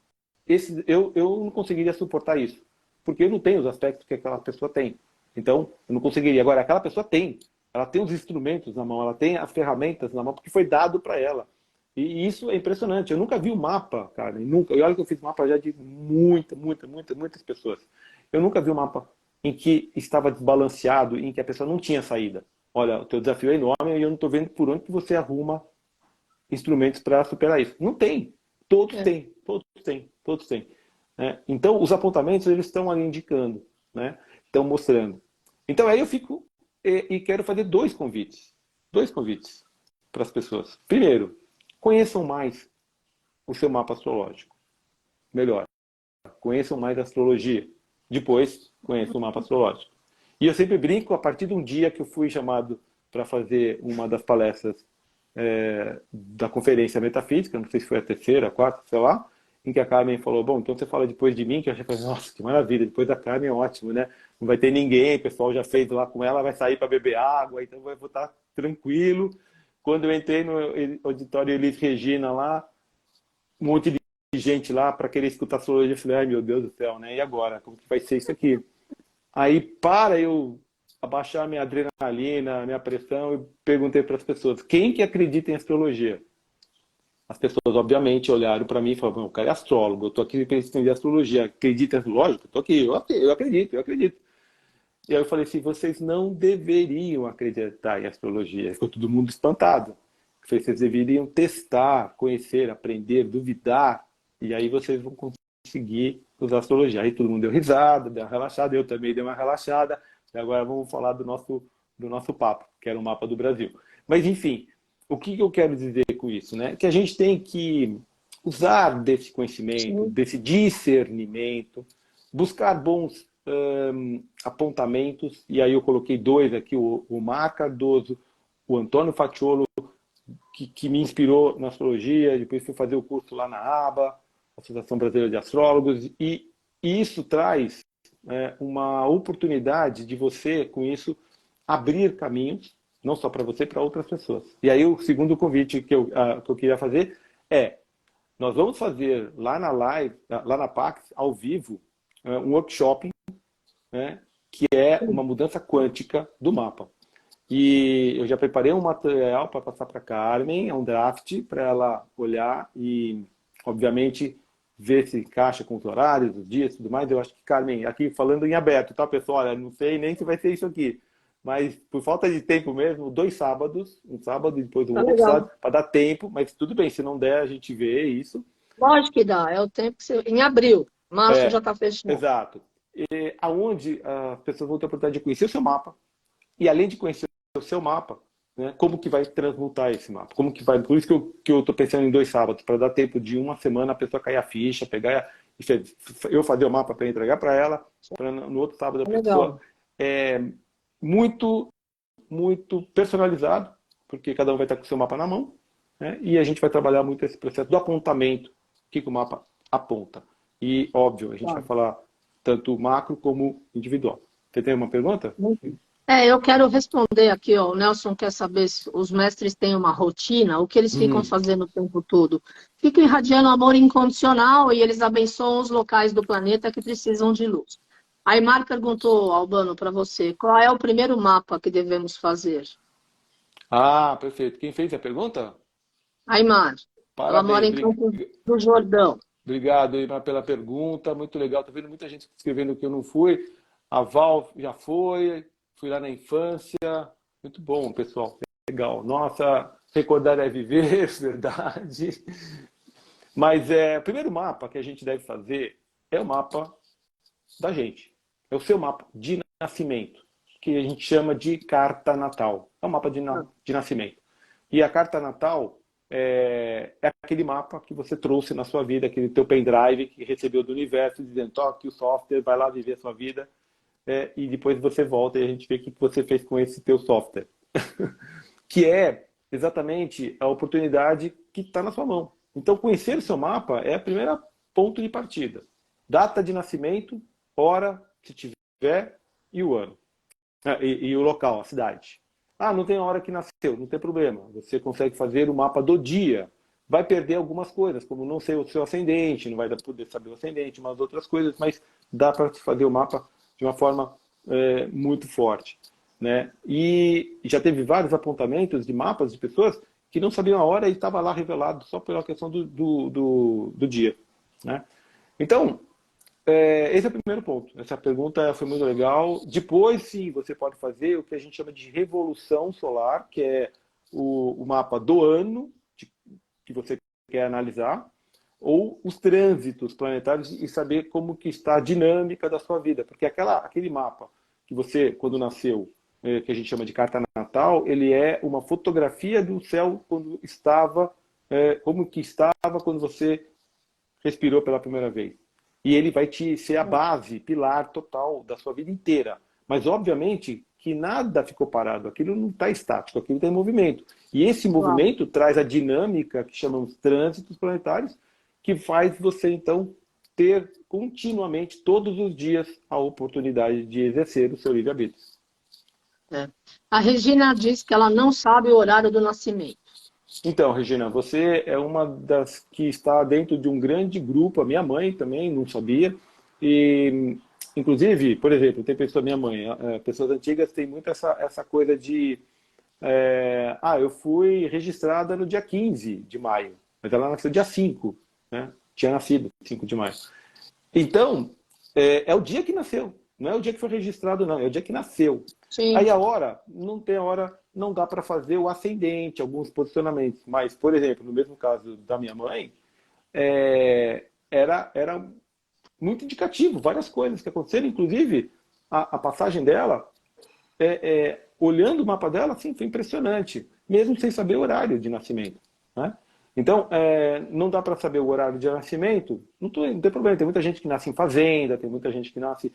eu não conseguiria suportar isso, porque eu não tenho os aspectos que aquela pessoa tem. Então, eu não conseguiria. Agora, aquela pessoa tem. Ela tem os instrumentos na mão, ela tem as ferramentas na mão, porque foi dado para ela. E isso é impressionante. Eu nunca vi o mapa, cara. Nunca. E olha que eu fiz mapa já de muitas pessoas. Eu nunca vi um mapa em que estava desbalanceado, em que a pessoa não tinha saída. Olha, o teu desafio é enorme e eu não estou vendo por onde que você arruma instrumentos para superar isso. Não tem. Todos é. têm. Todos têm. Né? Então, os apontamentos eles estão ali indicando, né? Estão mostrando. Então, aí eu fico e quero fazer dois convites para as pessoas. Primeiro, conheçam mais o seu mapa astrológico. Melhor, conheçam mais a astrologia. Depois, conheçam o mapa astrológico. E eu sempre brinco, a partir de um dia que eu fui chamado para fazer uma das palestras da conferência metafísica, não sei se foi a terceira, a quarta, sei lá, em que a Carmen falou, bom, então você fala depois de mim, que eu já falei, nossa, que maravilha, depois da Carmen é ótimo, né? Não vai ter ninguém, o pessoal já fez lá com ela, vai sair para beber água, então vou estar tranquilo. Quando eu entrei no auditório Elis Regina lá, um monte de gente lá para querer escutar a astrologia, eu falei, ai meu Deus do céu, né? E agora? Como que vai ser isso aqui? Aí, para eu abaixar minha adrenalina, minha pressão, eu perguntei para as pessoas, quem que acredita em astrologia? As pessoas, obviamente, olharam para mim e falaram, o cara é astrólogo, eu estou aqui para entender astrologia, acredita em astrologia? Eu estou aqui, eu acredito, eu acredito. E aí eu falei assim, vocês não deveriam acreditar em astrologia. Ficou todo mundo espantado. Eu falei, vocês deveriam testar, conhecer, aprender, duvidar, e aí vocês vão conseguir usar astrologia. Aí todo mundo deu risada, deu uma relaxada, eu também dei uma relaxada, e agora vamos falar do nosso papo, que era o mapa do Brasil. Mas, enfim, o que eu quero dizer com isso? Né? Que a gente tem que usar desse conhecimento, Sim. desse discernimento, buscar bons apontamentos, e aí eu coloquei dois aqui, o Mar Cardoso, o Antônio Facciolo, que me inspirou na astrologia, depois fui fazer o curso lá na ABA, Associação Brasileira de Astrólogos, e isso traz uma oportunidade de você, com isso, abrir caminhos, não só para você, para outras pessoas. E aí o segundo convite que eu queria fazer é, nós vamos fazer lá na live, lá na Pax, ao vivo, um workshop, né, que é uma mudança quântica do mapa. E eu já preparei um material para passar para a Carmen, é um draft para ela olhar e, obviamente, ver se encaixa com os horários, os dias e tudo mais. Eu acho que, Carmen, aqui falando em aberto, tá, pessoal? Olha, não sei nem se vai ser isso aqui, mas por falta de tempo mesmo, 2 sábados, um sábado e depois o Tá outro legal. sábado, para dar tempo, mas tudo bem, se não der, a gente vê isso. Lógico que dá, é o tempo que você... Em abril, março já É, está fechado. exato. Aonde as pessoas vão ter a oportunidade de conhecer o seu mapa, e além de conhecer o seu mapa, né, como que vai transmutar esse mapa? Como que vai? Por isso que eu estou pensando em 2 sábados, para dar tempo de uma semana a pessoa cair a ficha, pegar, eu fazer o mapa para entregar para ela, para no outro sábado a pessoa. Legal. É muito, muito personalizado, porque cada um vai estar com o seu mapa na mão, né, e a gente vai trabalhar muito esse processo do apontamento, o que o mapa aponta. E, óbvio, a gente vai Tá. falar tanto macro como individual. Você tem uma pergunta? Eu quero responder aqui, ó. O Nelson quer saber se os mestres têm uma rotina, o que eles ficam Uhum. fazendo o tempo todo. Ficam irradiando amor incondicional e eles abençoam os locais do planeta que precisam de luz. Aymar perguntou, Albano, para você, qual é o primeiro mapa que devemos fazer? Ah, perfeito. Quem fez a pergunta? Aymar, ela mora Parabéns. em Campos do Jordão. Obrigado, Ivan, pela pergunta. Muito legal. Tô vendo muita gente escrevendo que eu não fui. A Val já foi. Fui lá na infância. Muito bom, pessoal. Legal. Nossa, recordar é viver, verdade. Mas o primeiro mapa que a gente deve fazer é o mapa da gente. É o seu mapa de nascimento, que a gente chama de carta natal. É o mapa de nascimento. E a carta natal é aquele mapa que você trouxe na sua vida, aquele teu pendrive que recebeu do universo, dizendo, toque o software, vai lá viver a sua vida, e depois você volta e a gente vê o que você fez com esse teu software. Que é exatamente a oportunidade que está na sua mão. Então, conhecer o seu mapa é a primeira ponto de partida. Data de nascimento, hora, se tiver, e o ano. E o local, a cidade. Ah, não tem a hora que nasceu, não tem problema. Você consegue fazer o mapa do dia. Vai perder algumas coisas, como não sei o seu ascendente, não vai poder saber o ascendente, umas outras coisas, mas dá para fazer o mapa de uma forma muito forte. Né? E já teve vários apontamentos de mapas de pessoas que não sabiam a hora e estava lá revelado só pela questão do dia. Né? Então, esse é o primeiro ponto. Essa pergunta foi muito legal. Depois, sim, você pode fazer o que a gente chama de revolução solar, que é o mapa do ano que você quer analisar, ou os trânsitos planetários e saber como que está a dinâmica da sua vida. Porque aquele mapa que você, quando nasceu, que a gente chama de carta natal, ele é uma fotografia do céu quando estava, como que estava quando você respirou pela primeira vez. E ele vai ser a base, pilar total da sua vida inteira. Mas, obviamente, que nada ficou parado. Aquilo não está estático, aquilo está em movimento. E esse Uau. movimento traz a dinâmica que chamamos trânsitos planetários, que faz você, então, ter continuamente, todos os dias, a oportunidade de exercer o seu livre-arbítrio. A Regina diz que ela não sabe o horário do nascimento. Então, Regina, você é uma das que está dentro de um grande grupo. A minha mãe também não sabia. E, inclusive, por exemplo, tem pessoa, minha mãe, pessoas antigas têm muito essa coisa de... eu fui registrada no dia 15 de maio, mas ela nasceu dia 5, né? Tinha nascido 5 de maio. Então, é o dia que nasceu. Não é o dia que foi registrado, não. É o dia que nasceu. Sim. Aí a hora, não tem hora, não dá para fazer o ascendente, alguns posicionamentos. Mas, por exemplo, no mesmo caso da minha mãe, era muito indicativo, várias coisas que aconteceram. Inclusive, a passagem dela, olhando o mapa dela, assim, foi impressionante. Mesmo sem saber o horário de nascimento. Né? Então, não dá para saber o horário de nascimento, não tem problema. Tem muita gente que nasce em fazenda, tem muita gente que nasce,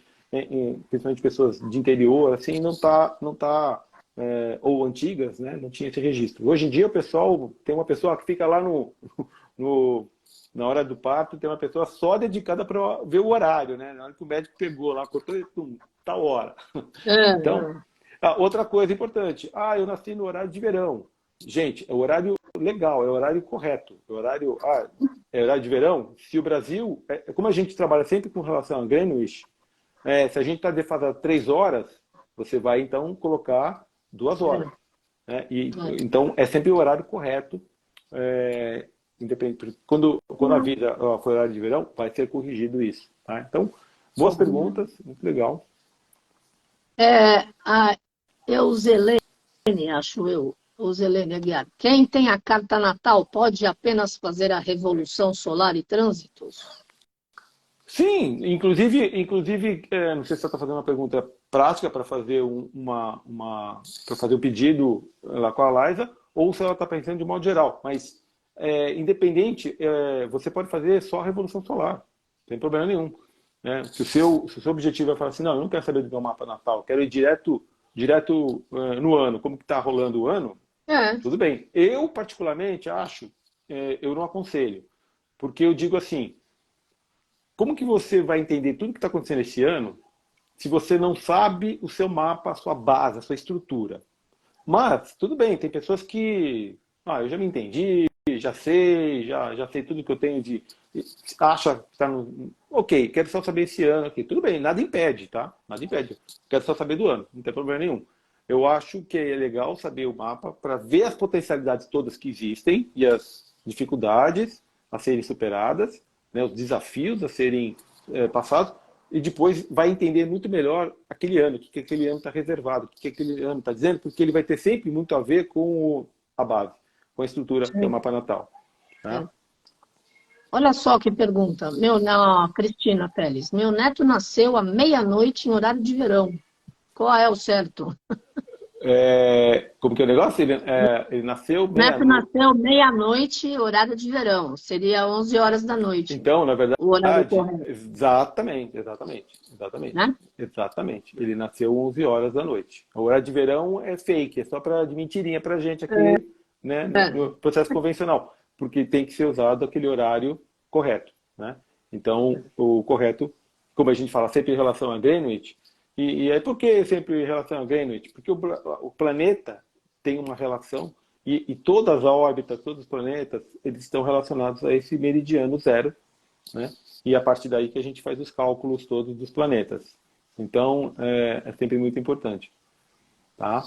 principalmente pessoas de interior, assim, não tá ou antigas, né, não tinha esse registro. Hoje em dia, o pessoal, tem uma pessoa que fica lá na hora do parto, tem uma pessoa só dedicada para ver o horário, né? Na hora que o médico pegou lá, cortou e tal hora. Então, outra coisa importante, eu nasci no horário de verão. Gente, é o horário legal, é o horário correto. É horário de verão. Se o Brasil, como a gente trabalha sempre com relação a Greenwich, se a gente está defasado 3 horas, você vai então colocar 2 horas. Né? Então é sempre o horário correto. Independente. Quando a vida for horário de verão, vai ser corrigido isso. Tá? Então, boas perguntas, muito legal. A Euzelene, acho eu, Roselene Aguiar. Quem tem a carta natal pode apenas fazer a revolução solar e trânsitos? Sim, inclusive, não sei se você está fazendo uma pergunta prática para fazer para fazer um pedido lá com a Liza, ou se ela está pensando de modo geral. Mas, independente, você pode fazer só a Revolução Solar, não tem problema nenhum. Né? Se o seu objetivo é falar assim, não, eu não quero saber do meu mapa natal, eu quero ir direto no ano, como que está rolando o ano, É. tudo bem. Eu, particularmente, acho, eu não aconselho, porque eu digo assim, como que você vai entender tudo que está acontecendo esse ano se você não sabe o seu mapa, a sua base, a sua estrutura? Mas, tudo bem, tem pessoas que... eu já me entendi, já sei tudo que eu tenho de... Acha que está no... Ok, quero só saber esse ano aqui. Tudo bem, nada impede, tá? Nada impede. Quero só saber do ano, não tem problema nenhum. Eu acho que é legal saber o mapa para ver as potencialidades todas que existem e as dificuldades a serem superadas, né, os desafios a serem passados, e depois vai entender muito melhor aquele ano, o que aquele ano está reservado, o que aquele ano está dizendo, porque ele vai ter sempre muito a ver com a base, com a estrutura que é o mapa natal. Tá? É. Olha só que pergunta. Cristina Teles. Meu neto nasceu à meia-noite em horário de verão. Qual é o certo? Como que é o negócio? Ele nasceu O neto meia-noite. nasceu meia-noite, horário de verão. Seria 11 horas da noite. Então, na O horário verdade, correto, exatamente. né? Exatamente. Ele nasceu 11 horas da noite. O horário de verão é fake, é só de mentirinha pra gente aqui, né, no processo convencional, porque tem que ser usado aquele horário correto, né? Então, o correto, como a gente fala sempre em relação a Greenwich, e aí por que sempre em relação a Greenwich? Porque o planeta tem uma relação e todas as órbitas, todos os planetas, eles estão relacionados a esse meridiano zero, né? E a partir daí que a gente faz os cálculos todos dos planetas. Então, é sempre muito importante. Tá?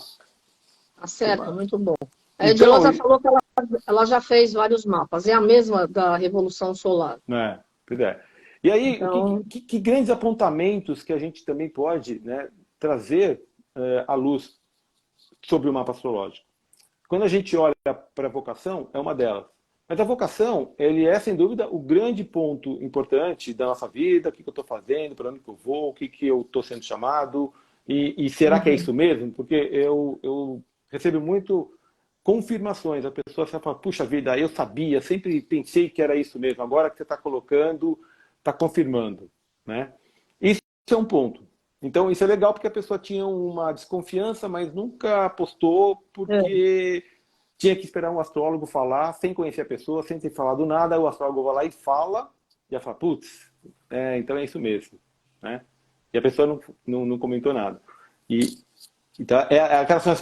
Tá certo, muito bom. A Então, Edilosa falou que ela já fez vários mapas. É a mesma da Revolução Solar. Pois é. E aí, Então, que grandes apontamentos que a gente também pode, né, trazer à luz sobre o mapa astrológico? Quando a gente olha para a vocação, é uma delas. Mas a vocação, ele é, sem dúvida, o grande ponto importante da nossa vida, o que eu estou fazendo, para onde que eu vou, o que eu estou sendo chamado, e será que é isso mesmo? Porque eu recebo muito confirmações, a pessoa fala, puxa vida, eu sabia, sempre pensei que era isso mesmo, agora que você está colocando, está confirmando. Né? Isso é um ponto. Então, isso é legal porque a pessoa tinha uma desconfiança, mas nunca apostou porque tinha que esperar um astrólogo falar, sem conhecer a pessoa, sem ter falado nada, o astrólogo vai lá e fala, e ela fala, putz, então é isso mesmo. Né? E a pessoa não comentou nada. Então,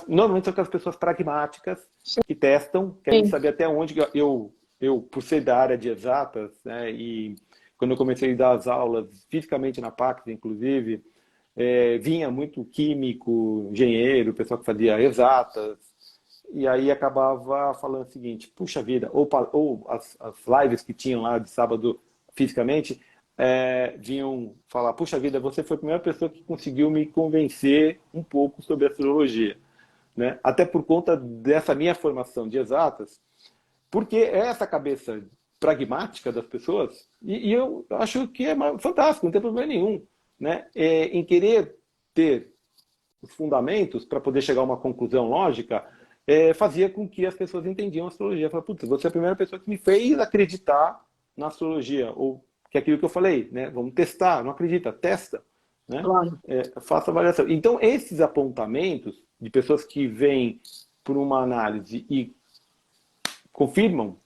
normalmente são aquelas pessoas pragmáticas que testam, querem saber até onde eu por ser da área de exatas, né, e quando eu comecei a dar as aulas, fisicamente na PAC, inclusive, vinha muito químico, engenheiro, pessoal que fazia exatas, e aí acabava falando o seguinte, puxa vida, ou as lives que tinham lá de sábado fisicamente, vinham falar, puxa vida, você foi a primeira pessoa que conseguiu me convencer um pouco sobre astrologia. Né? Até por conta dessa minha formação de exatas, porque é essa cabeça pragmática das pessoas, e eu acho que é fantástico, não tem problema nenhum. Né? Em querer ter os fundamentos para poder chegar a uma conclusão lógica, fazia com que as pessoas entendiam a astrologia. Falaram, putz, você é a primeira pessoa que me fez acreditar na astrologia, ou que é aquilo que eu falei, né? Vamos testar, não acredita, testa. Né? claro. Faça avaliação. Então, esses apontamentos de pessoas que vêm por uma análise e confirmam,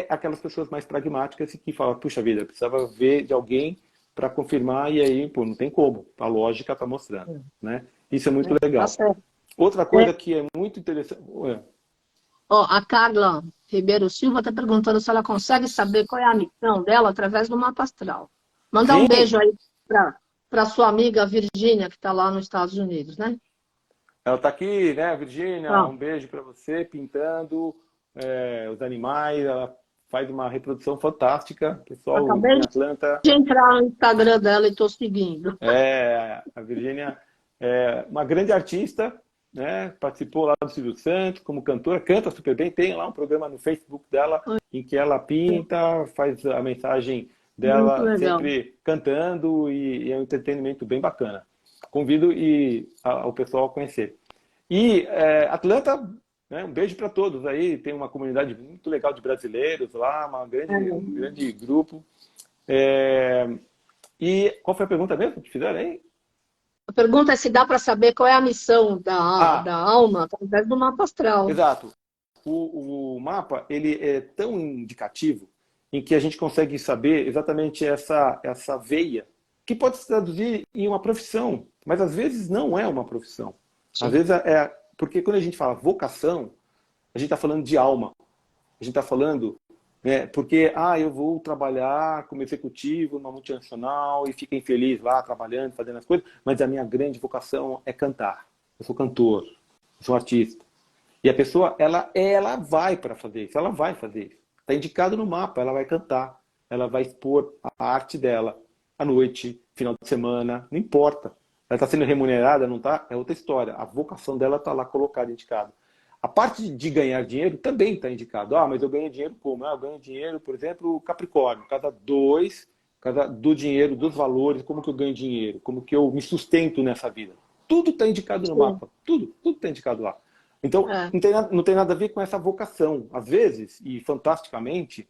aquelas pessoas mais pragmáticas e que falam, puxa vida, eu precisava ver de alguém para confirmar, e aí, pô, não tem como, a lógica está mostrando. Né? Isso é muito legal. Tá certo. Outra coisa que é muito interessante... A Carla Ribeiro Silva está perguntando se ela consegue saber qual é a missão dela através do mapa astral. Manda um beijo aí para sua amiga Virgínia, que está lá nos Estados Unidos, né? Ela está aqui, né, Virgínia? Um beijo para você, pintando os animais. Ela faz uma reprodução fantástica. Pessoal Acabei em Atlanta. de entrar no Instagram dela e estou seguindo. A Virgínia é uma grande artista né? Participou lá do Silvio Santos como cantora, canta super bem, tem lá um programa no Facebook dela em que ela pinta, faz a mensagem Muito dela legal. sempre cantando e é um entretenimento bem bacana. Convido o pessoal a conhecer. E Atlanta, né, um beijo para todos aí, tem uma comunidade muito legal de brasileiros lá, um grande grupo. É, e qual foi a pergunta mesmo que fizeram aí? A pergunta é se dá para saber qual é a missão da Ah, alma através do mapa astral. exato. O mapa ele é tão indicativo em que a gente consegue saber exatamente essa veia, que pode se traduzir em uma profissão, mas às vezes não é uma profissão. Às Sim. vezes porque quando a gente fala vocação, a gente está falando de alma. A gente está falando, né, porque eu vou trabalhar como executivo numa multinacional e fico infeliz lá trabalhando, fazendo as coisas, mas a minha grande vocação é cantar. Eu sou cantor, eu sou artista. E a pessoa, ela vai para fazer isso, ela vai fazer isso. Está indicado no mapa, ela vai cantar, ela vai expor a arte dela à noite, final de semana, não importa. Ela está sendo remunerada, não está? É outra história. A vocação dela está lá colocada, indicada. A parte de ganhar dinheiro também está indicado. Mas eu ganho dinheiro como? Eu ganho dinheiro, por exemplo, Capricórnio. Cada do dinheiro, dos valores, como que eu ganho dinheiro, como que eu me sustento nessa vida. Tudo está indicado no Sim. mapa. Tudo está indicado lá. Então, É. não tem nada a ver com essa vocação. Às vezes, e fantasticamente,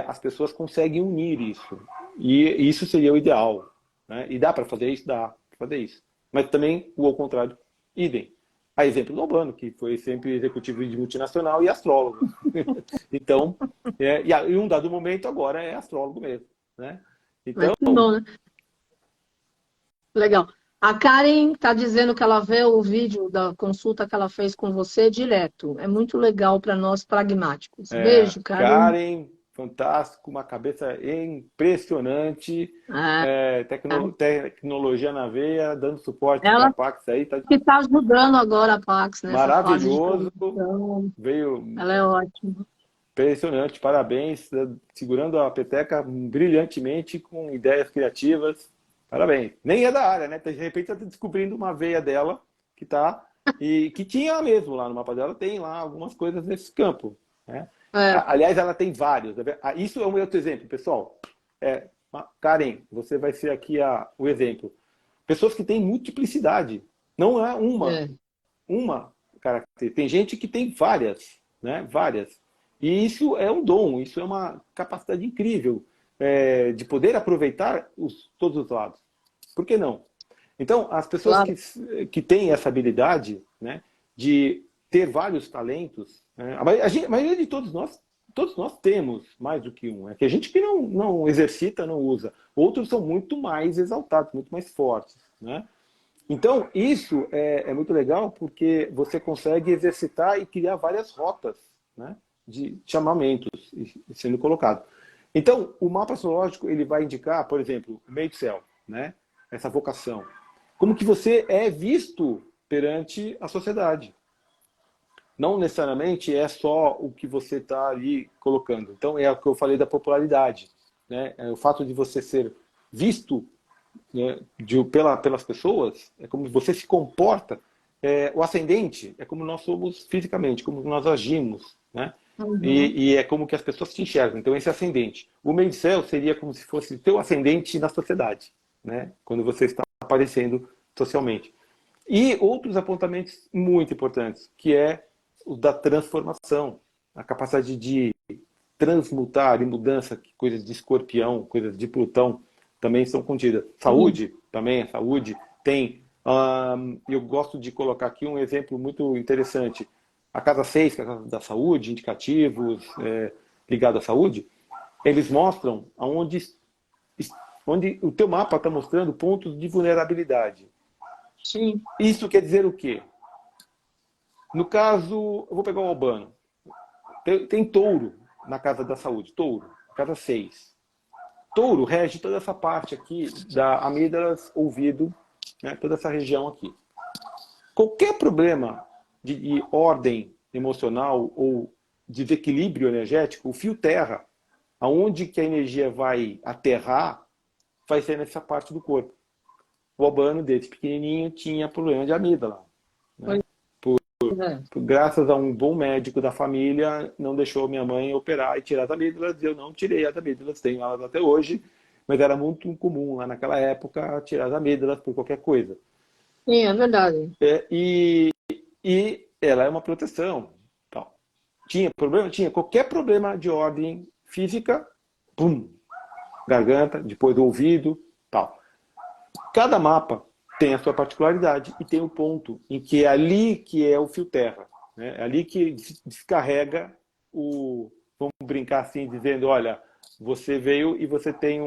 as pessoas conseguem unir isso. E isso seria o ideal. Né? E dá para fazer isso? Dá para fazer isso. Mas também o ao contrário, idem. A exemplo do Albano, que foi sempre executivo de multinacional e astrólogo. Então, em um dado momento agora é astrólogo mesmo. Né? Mas Então, que bom, né? Legal. A Karen está dizendo que ela vê o vídeo da consulta que ela fez com você direto. É muito legal para nós pragmáticos. Beijo, Karen. Karen, fantástico, uma cabeça impressionante, É, tecnologia na veia, dando suporte para a ela Pax aí, tá que está ajudando agora a Pax nessa fase de maravilhoso, transição. veio Ela é ótima. impressionante, parabéns, segurando a peteca brilhantemente com ideias criativas, parabéns. Nem é da área, né? De repente você está descobrindo uma veia dela que tá e que tinha mesmo lá no mapa dela, tem lá algumas coisas nesse campo, né? É, Aliás, ela tem vários. Isso é um outro exemplo, pessoal. Karen, você vai ser aqui o exemplo. Pessoas que têm multiplicidade. Não é é. uma característica. Tem gente que tem várias, né? Várias. E isso é um dom, isso é uma capacidade incrível de poder aproveitar todos os lados. Por que não? Então, as pessoas Claro. que têm essa habilidade, né, de ter vários talentos, né, a maioria de todos nós temos mais do que um. É que a gente que não exercita, não usa. Outros são muito mais exaltados, muito mais fortes. Né? Então, isso é muito legal porque você consegue exercitar e criar várias rotas, né, de chamamentos sendo colocado. Então, o mapa astrológico ele vai indicar, por exemplo, o meio do céu, né, essa vocação. Como que você é visto perante a sociedade. Não necessariamente é só o que você está ali colocando. Então, é o que eu falei da popularidade. Né? O fato de você ser visto, né, pelas pessoas, é como você se comporta. O ascendente é como nós somos fisicamente, como nós agimos. Né? Uhum. E é como que as pessoas te enxergam. Então, esse ascendente. O meio de céu seria como se fosse o teu ascendente na sociedade. Né? Quando você está aparecendo socialmente. E outros apontamentos muito importantes, que é o da transformação, a capacidade de transmutar e mudança, coisas de Escorpião, coisas de Plutão, também são contidas. Sim. Saúde, também, a saúde tem. Eu gosto de colocar aqui um exemplo muito interessante. A Casa 6, que é a Casa da Saúde, indicativos ligados à saúde, eles mostram onde o teu mapa está mostrando pontos de vulnerabilidade. Sim. Isso quer dizer o quê? No caso, eu vou pegar o Albano. Tem touro na Casa da Saúde, touro, casa 6. Touro rege toda essa parte aqui da amígdalas, ouvido, né, toda essa região aqui. Qualquer problema de ordem emocional ou de desequilíbrio energético, o fio terra, aonde que a energia vai aterrar, vai ser nessa parte do corpo. O Albano, desde pequenininho, tinha problema de amígdala. Né? Graças a um bom médico da família, não deixou minha mãe operar e tirar as amígdalas. Eu não tirei as amígdalas, tenho elas até hoje, mas era muito comum lá naquela época tirar as amígdalas por qualquer coisa. Sim, é verdade. E ela é uma proteção. Tal. Tinha problema? Tinha. Qualquer problema de ordem física, pum, garganta, depois do ouvido, tal. Cada mapa tem a sua particularidade e tem o ponto em que é ali que é o fio terra. Né? É ali que descarrega vamos brincar assim, dizendo, olha, você veio e você tem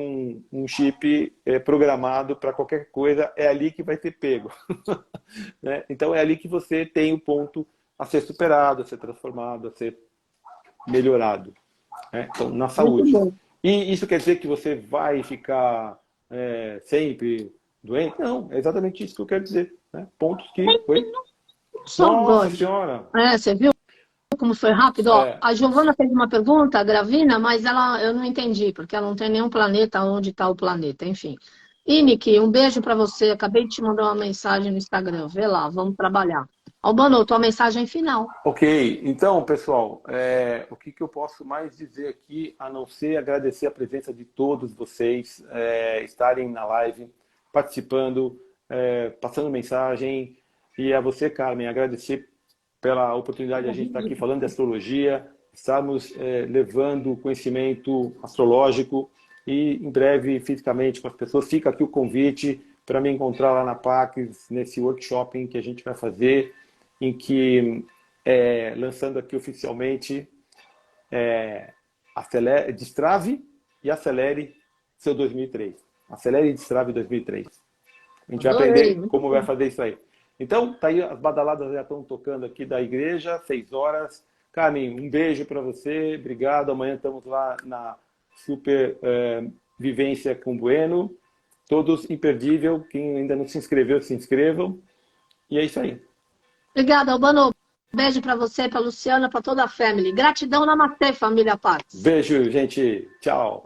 um chip programado para qualquer coisa, é ali que vai ter pego. Né? Então é ali que você tem o ponto a ser superado, a ser transformado, a ser melhorado. Né? Então, na saúde. E isso quer dizer que você vai ficar sempre doente? Não, é exatamente isso que eu quero dizer. Né? Pontos que... Oi? Nossa senhora! Você viu como foi rápido? Ó, a Giovana fez uma pergunta, a Gravina, mas eu não entendi, porque ela não tem nenhum planeta onde está o planeta, enfim. Inique, um beijo para você. Acabei de te mandar uma mensagem no Instagram. Vê lá, vamos trabalhar. Albano, tua mensagem final. Ok, então, pessoal, o que eu posso mais dizer aqui, a não ser agradecer a presença de todos vocês estarem na live, participando, passando mensagem, e a você, Carmen, agradecer pela oportunidade de a gente estar aqui falando de astrologia, estarmos levando conhecimento astrológico e em breve fisicamente com as pessoas. Fica aqui o convite para me encontrar lá na Pax, nesse workshop que a gente vai fazer, em que, lançando aqui oficialmente, destrave e acelere seu 2003. Acelere e destrave 2003. A gente vai aprender como vai fazer isso aí. Então, tá aí, as badaladas já estão tocando aqui da igreja, 6 horas. Carmen, um beijo para você, obrigado. Amanhã estamos lá na Super Vivência com Bueno. Todos imperdível. Quem ainda não se inscreveu, se inscrevam. E é isso aí. Obrigada, Albano. Beijo para você, para Luciana, para toda a family. Gratidão, namastê, família Pax. Beijo, gente. Tchau.